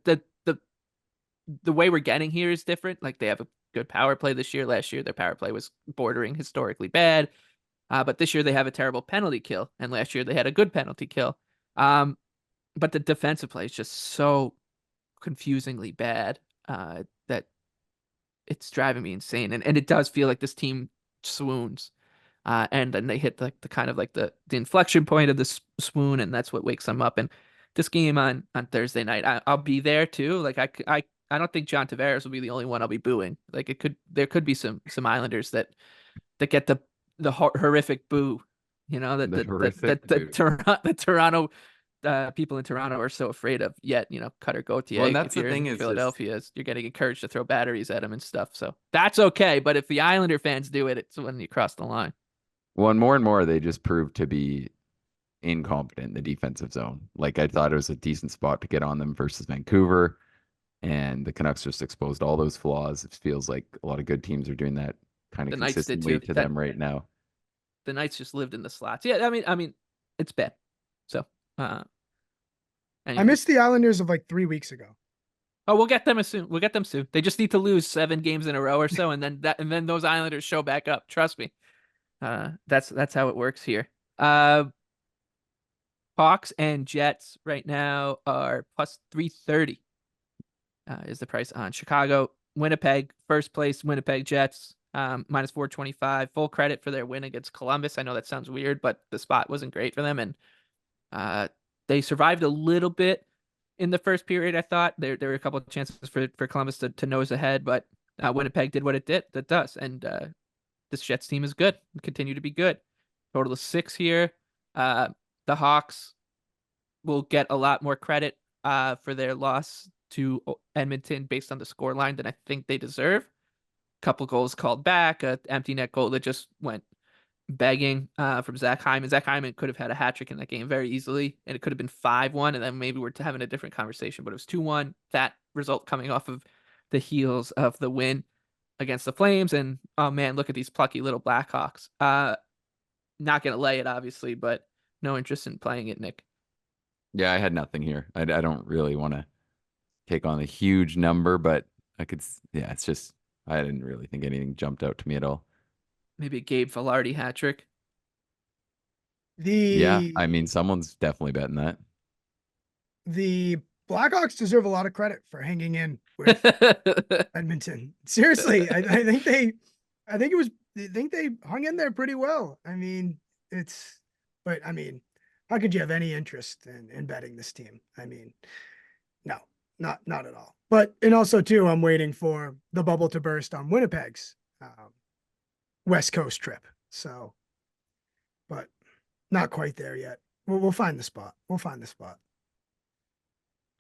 the way we're getting here is different. Like they have a good power play this year. Last year their power play was bordering historically bad. But this year they have a terrible penalty kill, and last year they had a good penalty kill. But the defensive play is just so confusingly bad that it's driving me insane. And it does feel like this team swoons. And then they hit the kind of like the inflection point of the swoon, and that's what wakes them up. And this game on Thursday night, I'll be there too. Like I don't think John Tavares will be the only one I'll be booing. Like there could be some Islanders that get the horrific boo, that the Toronto people in Toronto are so afraid of. Yet Cutter Gauthier, Well, and that's if you're the thing in is Philadelphia, you're getting encouraged to throw batteries at him and stuff. So that's okay. But if the Islander fans do it, it's when you cross the line. Well, and more, they just proved to be incompetent in the defensive zone. Like I thought it was a decent spot to get on them versus Vancouver, and the Canucks just exposed all those flaws. It feels like a lot of good teams are doing that kind of The Knights did consistently too. to them right now. The Knights just lived in the slots. Yeah, I mean, it's bad. So, I anyway. missed the Islanders of like 3 weeks ago. Oh, we'll get them soon. We'll get them soon. They just need to lose 7 games in a row or so, and then those Islanders show back up. Trust me. That's how it works here. Hawks and Jets right now are plus 330. Is the price on Chicago. Winnipeg, first place, Winnipeg Jets, minus 425. Full credit for their win against Columbus. I know that sounds weird, but the spot wasn't great for them, and they survived a little bit in the first period. I thought there were a couple of chances for Columbus to nose ahead, but Winnipeg did what it does, and this Jets team is good and continue to be good. Total of 6 here. The Hawks will get a lot more credit for their loss to Edmonton based on the score line than I think they deserve. Couple goals called back, an empty net goal that just went begging from Zach Hyman. Zach Hyman could have had a hat trick in that game very easily, and it could have been 5-1, and then maybe we're having a different conversation, but it was 2-1. That result coming off of the heels of the win against the Flames, and oh man, look at these plucky little Blackhawks. Not going to lay it, obviously, but no interest in playing it, Nick. Yeah, I had nothing here. I don't really want to take on a huge number, but yeah, it's just, I didn't really think anything jumped out to me at all. Maybe a Gabe Velarde hat trick. Yeah, I mean, someone's definitely betting that. The Blackhawks deserve a lot of credit for hanging in with Edmonton. Seriously, I think they hung in there pretty well. I mean, but I mean, how could you have any interest in betting this team? I mean, no, not at all. But, and also too, I'm waiting for the bubble to burst on Winnipeg's West Coast trip. So, but not quite there yet. We'll find the spot. We'll find the spot.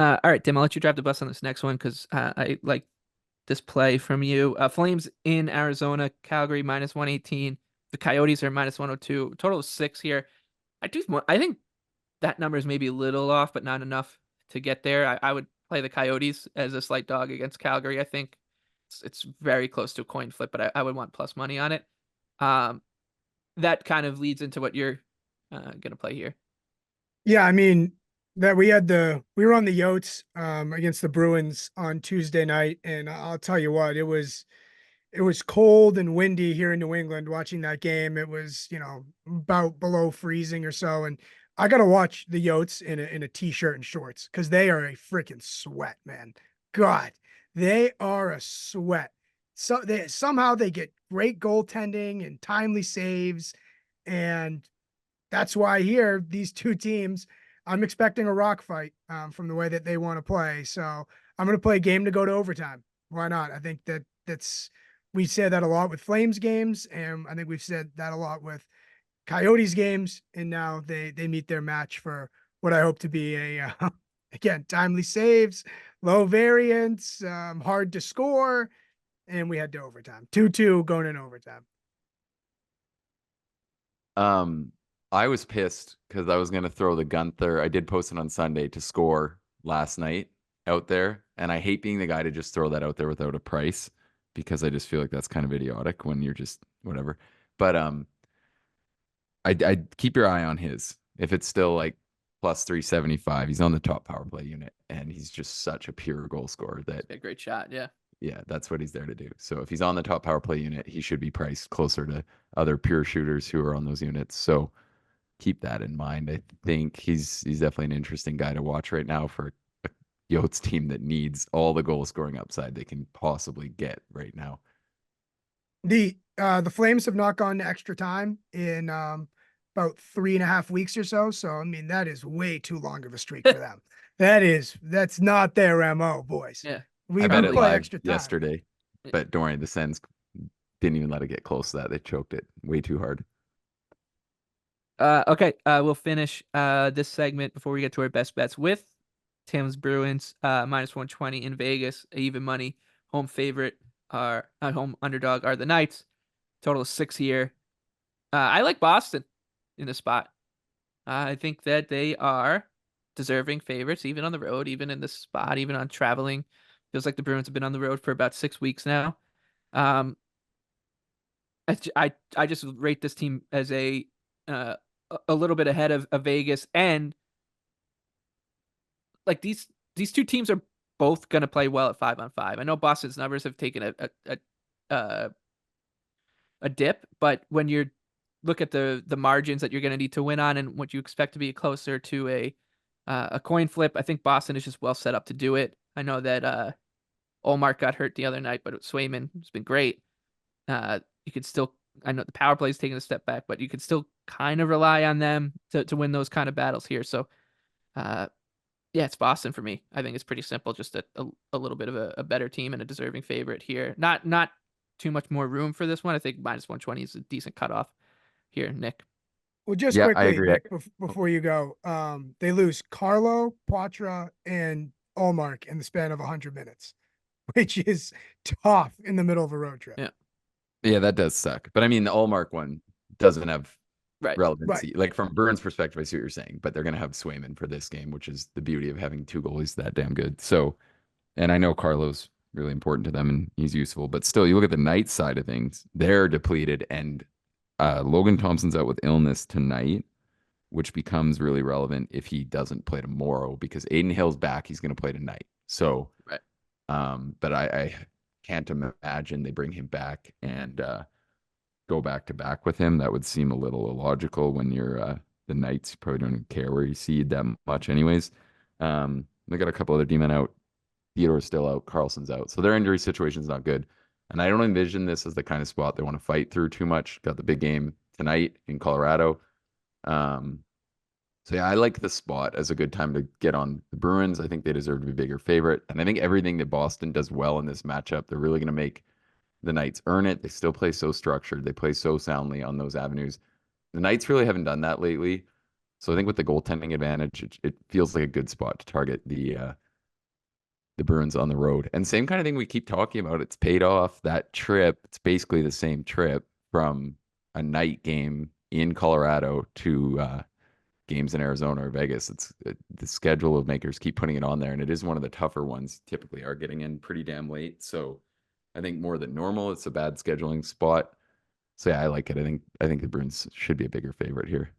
All right, Tim, I'll let you drive the bus on this next one because I like this play from you. Flames in Arizona, Calgary minus 118. The Coyotes are minus 102. Total of 6 here. I think that number is maybe a little off, but not enough to get there. I would play the Coyotes as a slight dog against Calgary. I think it's very close to a coin flip, but I would want plus money on it. That kind of leads into what you're gonna play here. Yeah, I mean that we were on the Yotes against the Bruins on Tuesday night, and I'll tell you what, it was cold and windy here in New England watching that game. It was, about below freezing or so, and I got to watch the Yotes in a t-shirt and shorts because they are a freaking sweat, man. God, they are a sweat. So somehow they get great goaltending and timely saves, and that's why here these two teams, I'm expecting a rock fight from the way that they want to play. So I'm going to play a game to go to overtime. Why not? I think we say that a lot with Flames games, and I think we've said that a lot with Coyotes games, and now they meet their match for what I hope to be a again, timely saves, low variance, hard to score, and we head to overtime. 2-2 going in overtime. I was pissed because I was going to throw the Gunther. I did post it on Sunday to score last night out there, and I hate being the guy to just throw that out there without a price because I just feel like that's kind of idiotic when you're just whatever. But I'd keep your eye on his. If it's still like plus 375, he's on the top power play unit, and he's just such a pure goal scorer that a great shot. Yeah, that's what he's there to do. So if he's on the top power play unit, he should be priced closer to other pure shooters who are on those units. So keep that in mind. I think he's definitely an interesting guy to watch right now for a Yotes team that needs all the goal scoring upside they can possibly get right now. The Flames have not gone to extra time in about 3.5 weeks or so. So I mean that is way too long of a streak for them. That's not their MO, boys. Yeah. We bet it live extra time yesterday, but don't worry, the Sens didn't even let it get close to that. They choked it way too hard. Okay. We'll finish this segment before we get to our best bets with Tim's Bruins minus 120 in Vegas. Even money home favorite home underdog are the Knights. Total of 6 here. I like Boston in the spot. I think that they are deserving favorites, even on the road, even in this spot, even on traveling. Feels like the Bruins have been on the road for about 6 weeks now. Um, I just rate this team as uh, a little bit ahead of Vegas, and like these two teams are both going to play well at 5-on-5. I know Boston's numbers have taken a a dip, but when you look at the margins that you're going to need to win on and what you expect to be closer to a coin flip, I think Boston is just well set up to do it. I know that Olmark got hurt the other night, but Swayman has been great. You could still, I know the power play is taking a step back, but you could still kind of rely on them to win those kind of battles here. So, yeah, it's Boston for me. I think it's pretty simple, just a little bit of a better team and a deserving favorite here. Not too much more room for this one. I think -120 is a decent cutoff here, Nick. Well, just Yeah, I quickly, agree. Nick, before you go, they lose Carlo, Poitras, and Olmark in the span of 100 minutes, which is tough in the middle of a road trip. Yeah. Yeah, that does suck. But I mean, the Allmark one doesn't have Right. relevancy. Like from Bruins' perspective, I see what you're saying, but they're going to have Swayman for this game, which is the beauty of having two goalies that damn good. So, and I know Carlo's really important to them and he's useful, but still, you look at the Knights side of things, they're depleted, and Logan Thompson's out with illness tonight, which becomes really relevant if he doesn't play tomorrow because Aiden Hill's back. He's going to play tonight. So, Right. But I can't imagine they bring him back and go back to back with him. That would seem a little illogical when you're the Knights. You probably don't care where you seed that much, anyways. They got a couple other D-men out. Theodore's still out. Carlson's out. So their injury situation's not good. And I don't envision this as the kind of spot they want to fight through too much. Got the big game tonight in Colorado. So yeah, I like the spot as a good time to get on the Bruins. I think they deserve to be a bigger favorite. And I think everything that Boston does well in this matchup, they're really going to make the Knights earn it. They still play so structured. They play so soundly on those avenues. The Knights really haven't done that lately. So I think with the goaltending advantage, it feels like a good spot to target the Bruins on the road. And same kind of thing we keep talking about. It's paid off. That trip, it's basically the same trip from a night game in Colorado to games in Arizona or Vegas. It's the schedule of makers keep putting it on there, and it is one of the tougher ones. Typically, are getting in pretty damn late. So I think more than normal, it's a bad scheduling spot. So yeah, I like it. I think the Bruins should be a bigger favorite here.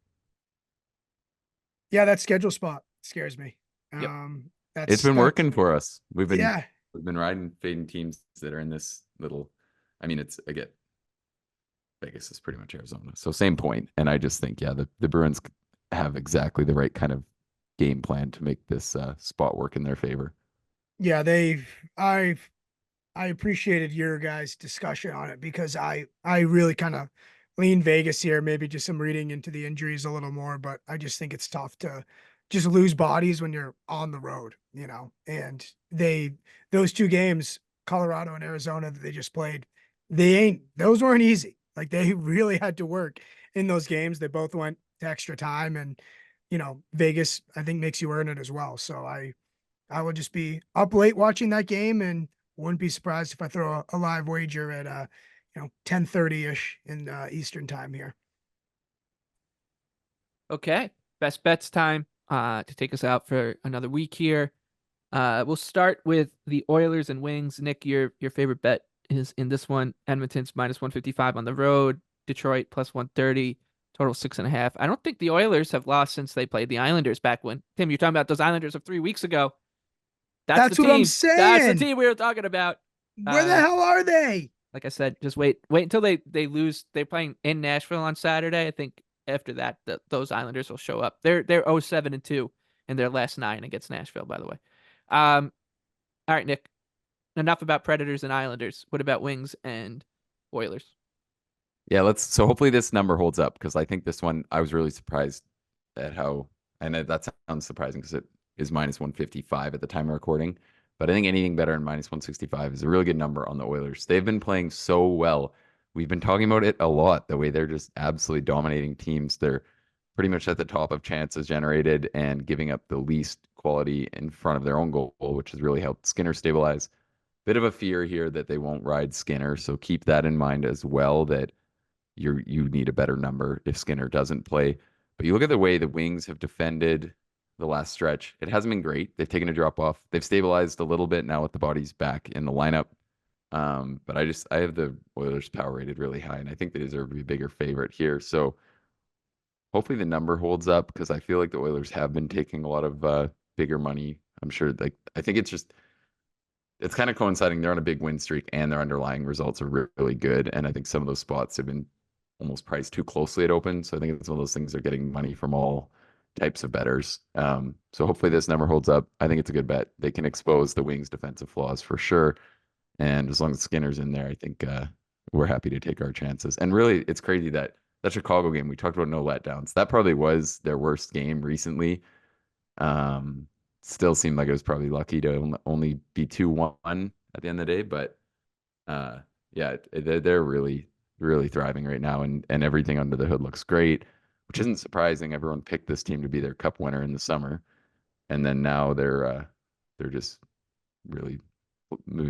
Yeah, that schedule spot scares me. Yep. It's been working for us. We've been riding fading teams that are in this little. I mean, I get Vegas is pretty much Arizona, so same point. And I just think, yeah, the Bruins have exactly the right kind of game plan to make this spot work in their favor. Yeah, I appreciated your guys' discussion on it because I really kind of lean Vegas here, maybe just some reading into the injuries a little more, but I just think it's tough to just lose bodies when you're on the road, and those two games, Colorado and Arizona, that they just played, those weren't easy. Like they really had to work in those games. They both went to extra time, and Vegas, I think, makes you earn it as well. So I would just be up late watching that game, and wouldn't be surprised if I throw a live wager at 10:30-ish in Eastern time here. Okay, best bets time to take us out for another week here. We'll start with the Oilers and Wings. Nick, your favorite bet is in this one. Edmonton's -155 on the road. Detroit +130. Total 6.5. I don't think the Oilers have lost since they played the Islanders back when. Tim, you're talking about those Islanders of 3 weeks ago. That's the what team. I'm saying. That's the team we were talking about. Where the hell are they? Like I said, just wait until they lose. They're playing in Nashville on Saturday. I think after that, those Islanders will show up. They're 0-7-2 in their last 9 against Nashville, by the way. All right, Nick. Enough about Predators and Islanders. What about Wings and Oilers? Yeah, so hopefully this number holds up because I think this one I was really surprised at how, and that sounds surprising because it is -155 at the time of recording. But I think anything better than -165 is a really good number on the Oilers. They've been playing so well. We've been talking about it a lot, the way they're just absolutely dominating teams. They're pretty much at the top of chances generated and giving up the least quality in front of their own goal, which has really helped Skinner stabilize. Bit of a fear here that they won't ride Skinner, so keep that in mind as well, that you need a better number if Skinner doesn't play. But you look at the way the Wings have defended the last stretch. It hasn't been great. They've taken a drop off. They've stabilized a little bit now with the bodies back in the lineup. But I have the Oilers power rated really high, and I think they deserve to be a bigger favorite here. So hopefully the number holds up because I feel like the Oilers have been taking a lot of bigger money. I'm sure, like, I think it's kind of coinciding. They're on a big win streak and their underlying results are really good. And I think some of those spots have been almost priced too closely at open. So I think it's one of those things they're getting money from all types of bettors. So hopefully this number holds up. I think it's a good bet. They can expose the Wings' defensive flaws for sure. And as long as Skinner's in there, I think we're happy to take our chances. And really, it's crazy that Chicago game, we talked about no letdowns. That probably was their worst game recently. Still seemed like it was probably lucky to only be 2-1 at the end of the day. But yeah, they're really, really thriving right now. And everything under the hood looks great, which isn't surprising. Everyone picked this team to be their cup winner in the summer. And then now they're just really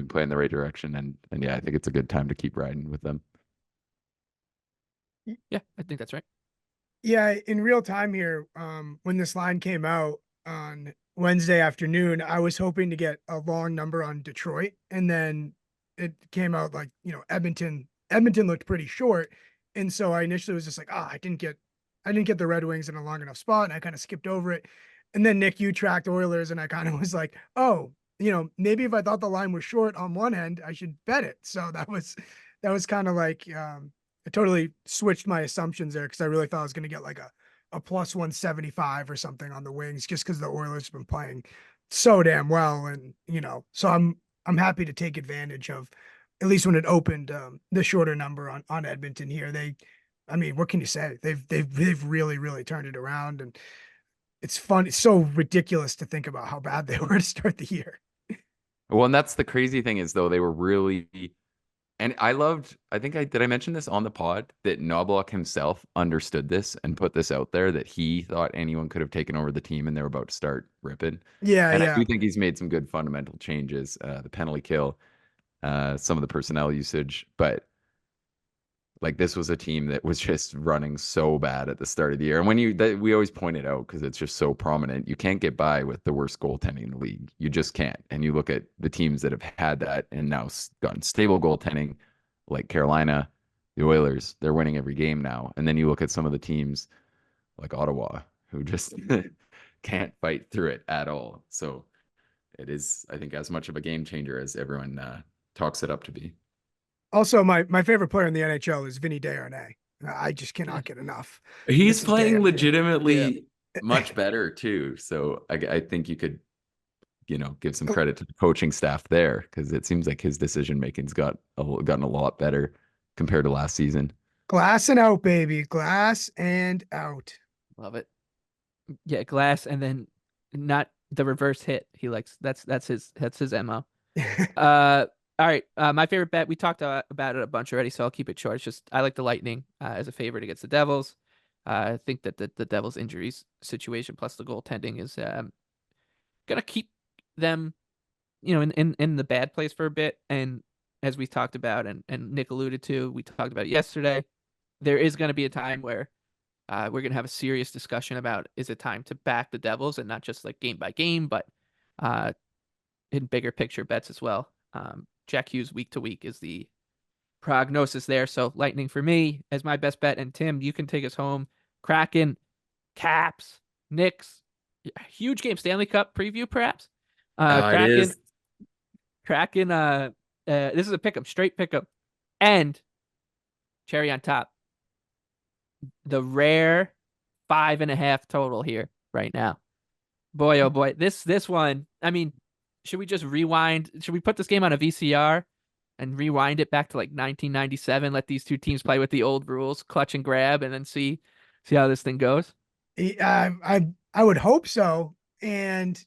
play in the right direction. And yeah, I think it's a good time to keep riding with them. Yeah, I think that's right. Yeah, in real time here, when this line came out on Wednesday afternoon, I was hoping to get a long number on Detroit, and then it came out like, Edmonton looked pretty short. And so I initially was just like, I didn't get the Red Wings in a long enough spot, and I kind of skipped over it. And then Nick, you tracked Oilers, and I kind of was like, maybe if I thought the line was short on one end, I should bet it. So that was kind of like, I totally switched my assumptions there because I really thought I was going to get like a plus 175 or something on the Wings just because the Oilers have been playing so damn well. And, so I'm happy to take advantage of, at least when it opened, the shorter number on Edmonton here. What can you say? They've really, really turned it around, and it's fun. It's so ridiculous to think about how bad they were to start the year. Well, and that's the crazy thing is though, they were really, and I did I mention this on the pod that Knobloch himself understood this and put this out there that he thought anyone could have taken over the team and they were about to start ripping. Yeah. And I Yeah. do think he's made some good fundamental changes, the penalty kill, some of the personnel usage, but like this was a team that was just running so bad at the start of the year. And we always point it out because it's just so prominent. You can't get by with the worst goaltending in the league. You just can't. And you look at the teams that have had that and now gotten stable goaltending, like Carolina, the Oilers, they're winning every game now. And then you look at some of the teams like Ottawa who just can't fight through it at all. So it is, I think, as much of a game changer as everyone talks it up to be. Also, my favorite player in the NHL is Vinny Desharnais. I just cannot get enough. He's This is playing damn good. legitimately much better too. So I think you could, give some credit to the coaching staff there because it seems like his decision making's gotten a lot better compared to last season. Glass and out, baby. Glass and out. Love it. Yeah, glass and then not the reverse hit. He likes that's his MO. All right. My favorite bet, we talked about it a bunch already, so I'll keep it short. It's just I like the Lightning as a favorite against the Devils. I think that the Devils' injuries situation plus the goaltending is gonna keep them, in the bad place for a bit. And as we talked about, and Nick alluded to, we talked about it yesterday, there is gonna be a time where we're gonna have a serious discussion about is it time to back the Devils and not just like game by game, but in bigger picture bets as well. Jack Hughes week to week is the prognosis there. So Lightning for me as my best bet. And Tim, you can take us home. Kraken, Caps, Knicks, huge game, Stanley Cup preview perhaps. It is. Kraken. This is a pick'em, straight pick'em, and cherry on top, the rare 5.5 total here right now. Boy, oh boy, this one. I mean, should we just rewind? Should we put this game on a VCR and rewind it back to like 1997? Let these two teams play with the old rules, clutch and grab, and then see how this thing goes. I would hope so. And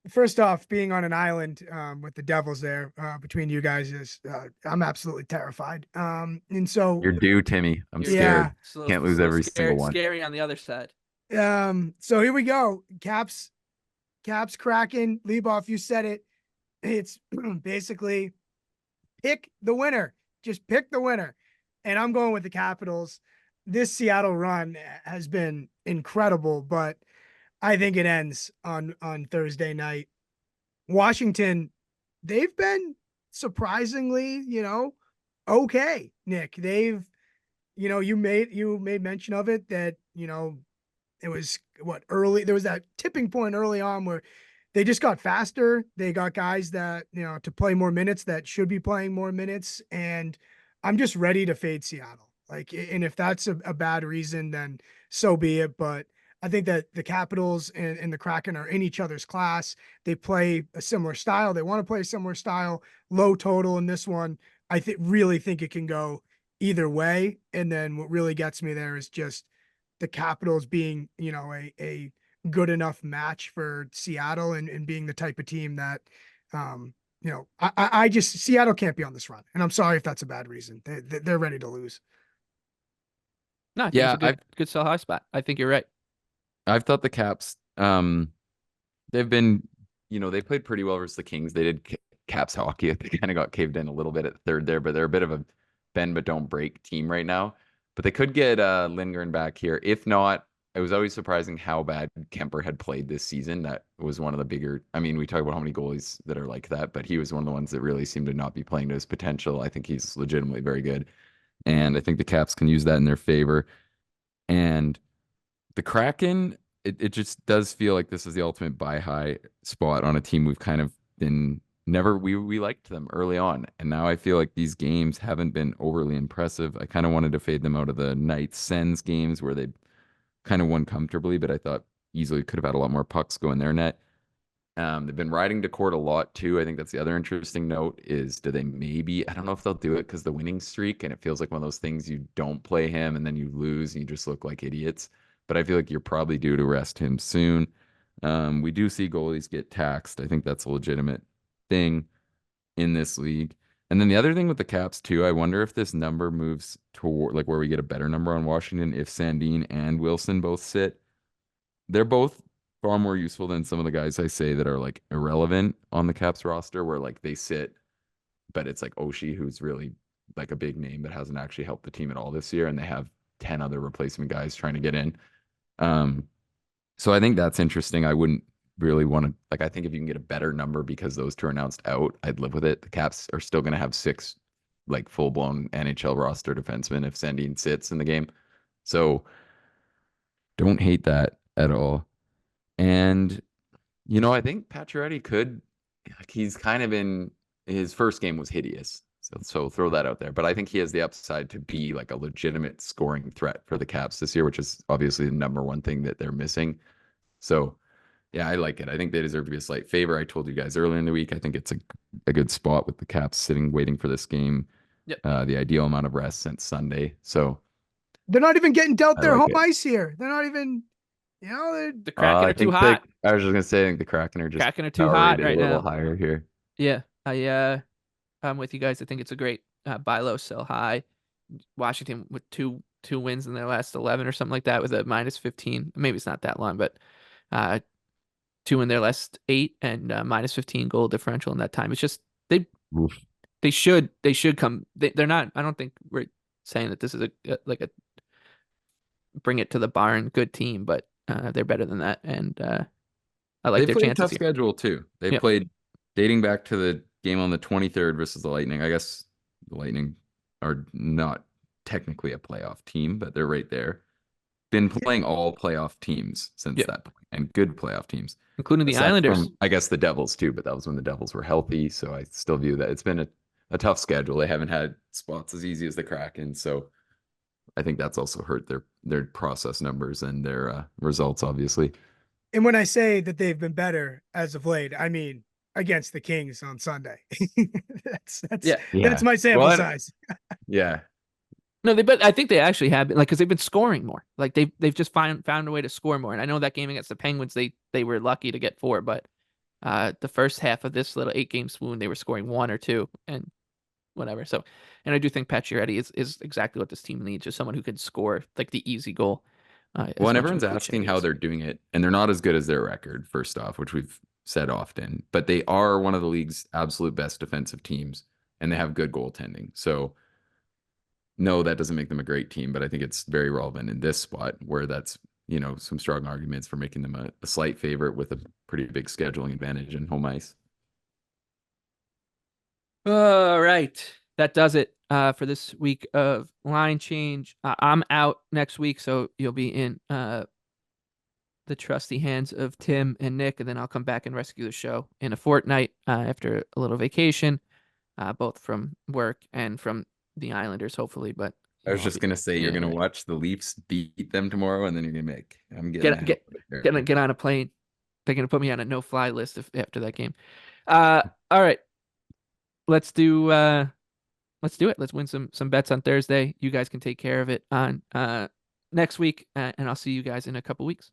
first off, being on an island with the Devils there between you guys is I'm absolutely terrified. And so You're due, Timmy. I'm Yeah. scared. Can't lose every single one. Scary on the other side. So here we go. Caps, Kraken, Lieboff, you said it. It's basically pick the winner. Just pick the winner. and I'm going with the Capitals. This Seattle run has been incredible, but I think it ends on Thursday night. Washington, they've been surprisingly, okay, Nick. They've, you made mention of it that, it was early. There was that tipping point early on where they just got faster. They got guys that, to play more minutes that should be playing more minutes. And I'm just ready to fade Seattle. Like, and if that's a bad reason, then so be it. But I think that the Capitals and the Kraken are in each other's class. They play a similar style. They want to play a similar style, low total in this one. I really think it can go either way. And then what really gets me there is just the Capitals being, a good enough match for Seattle and being the type of team that, I just, Seattle can't be on this run. And I'm sorry if that's a bad reason. They're ready to lose. No, I think it's a good sell high spot. I think you're right. I've thought the Caps, they've been, they played pretty well versus the Kings. They did Caps hockey. They kind of got caved in a little bit at third there, but they're a bit of a bend but don't break team right now. But they could get Lindgren back here. If not, it was always surprising how bad Kemper had played this season. That was one of the bigger. I mean, we talk about how many goalies that are like that, but he was one of the ones that really seemed to not be playing to his potential. I think he's legitimately very good. And I think the Caps can use that in their favor. And the Kraken, it just does feel like this is the ultimate buy high spot on a team we've kind of been we liked them early on, and now I feel like these games haven't been overly impressive. I kind of wanted to fade them out of the Knights Sens games where they kind of won comfortably, but I thought easily could have had a lot more pucks go in their net. They've been riding to court a lot too. I think that's the other interesting note is do they maybe, I don't know if they'll do it because the winning streak, and it feels like one of those things you don't play him and then you lose and you just look like idiots. But I feel like you're probably due to rest him soon. We do see goalies get taxed. I think that's a legitimate thing in this league. And then the other thing with the Caps too, I wonder if this number moves toward like where we get a better number on Washington if Sandin and Wilson both sit. They're both far more useful than some of the guys I say that are like irrelevant on the Caps roster where like they sit, but it's like Oshie, who's really like a big name but hasn't actually helped the team at all this year, and they have 10 other replacement guys trying to get in. So I think that's interesting. I wouldn't really want to, like, I think if you can get a better number because those two are announced out, I'd live with it. The Caps are still going to have 6 like full blown NHL roster defensemen if Sandin sits in the game. So don't hate that at all. And, I think Pacioretty could, like, he's kind of in his first game was hideous. So throw that out there. But I think he has the upside to be like a legitimate scoring threat for the Caps this year, which is obviously the number one thing that they're missing. So, yeah, I like it. I think they deserve to be a slight favor. I told you guys earlier in the week, I think it's a good spot with the Caps sitting, waiting for this game. Yep. The ideal amount of rest since Sunday. So they're not even getting dealt their home it. ice here. They're not even, the Kraken are too hot. I was just gonna say, I think the Kraken are too hot right a little now. higher here. Yeah, I'm with you guys. I think it's a great buy low, sell high. Washington with two wins in their last 11 or something like that with a -15. Maybe it's not that long, but 2 in their last 8 and -15 goal differential in that time. It's just they should come. They're not. I don't think we're saying that this is a bring it to the barn good team, but they're better than that, and I like their chances. They played a tough schedule too. They played dating back to the game on the 23rd versus the Lightning. I guess the Lightning are not technically a playoff team, but they're right there. Been playing all playoff teams since that point, and good playoff teams, including the Islanders. I guess the Devils too, but that was when the Devils were healthy. So I still view that it's been a tough schedule. They haven't had spots as easy as the Kraken, so I think that's also hurt their process numbers and their results, obviously. And when I say that they've been better as of late, I mean against the Kings on Sunday. That's my sample size. Yeah. No, but I think they actually have been, like, because they've been scoring more. Like they've just found a way to score more. And I know that game against the Penguins, they were lucky to get 4, but the first half of this little 8-game swoon, they were scoring 1 or 2 and whatever. So, and I do think Pacioretty is exactly what this team needs, just someone who can score like the easy goal. Well, and everyone's asking how they're doing it, and they're not as good as their record, first off, which we've said often, but they are one of the league's absolute best defensive teams, and they have good goaltending. So no, that doesn't make them a great team, but I think it's very relevant in this spot where that's, some strong arguments for making them a slight favorite with a pretty big scheduling advantage and home ice. All right. That does it for this week of line change. I'm out next week, so you'll be in the trusty hands of Tim and Nick, and then I'll come back and rescue the show in a fortnight after a little vacation, both from work and from the Islanders, hopefully. But I was just gonna say you're gonna later. watch the Leafs beat them tomorrow, and then you're gonna I'm getting get on a plane. They're gonna put me on a no-fly list after that game. All right, let's do it. Let's win some bets on Thursday. You guys can take care of it on next week, and I'll see you guys in a couple weeks.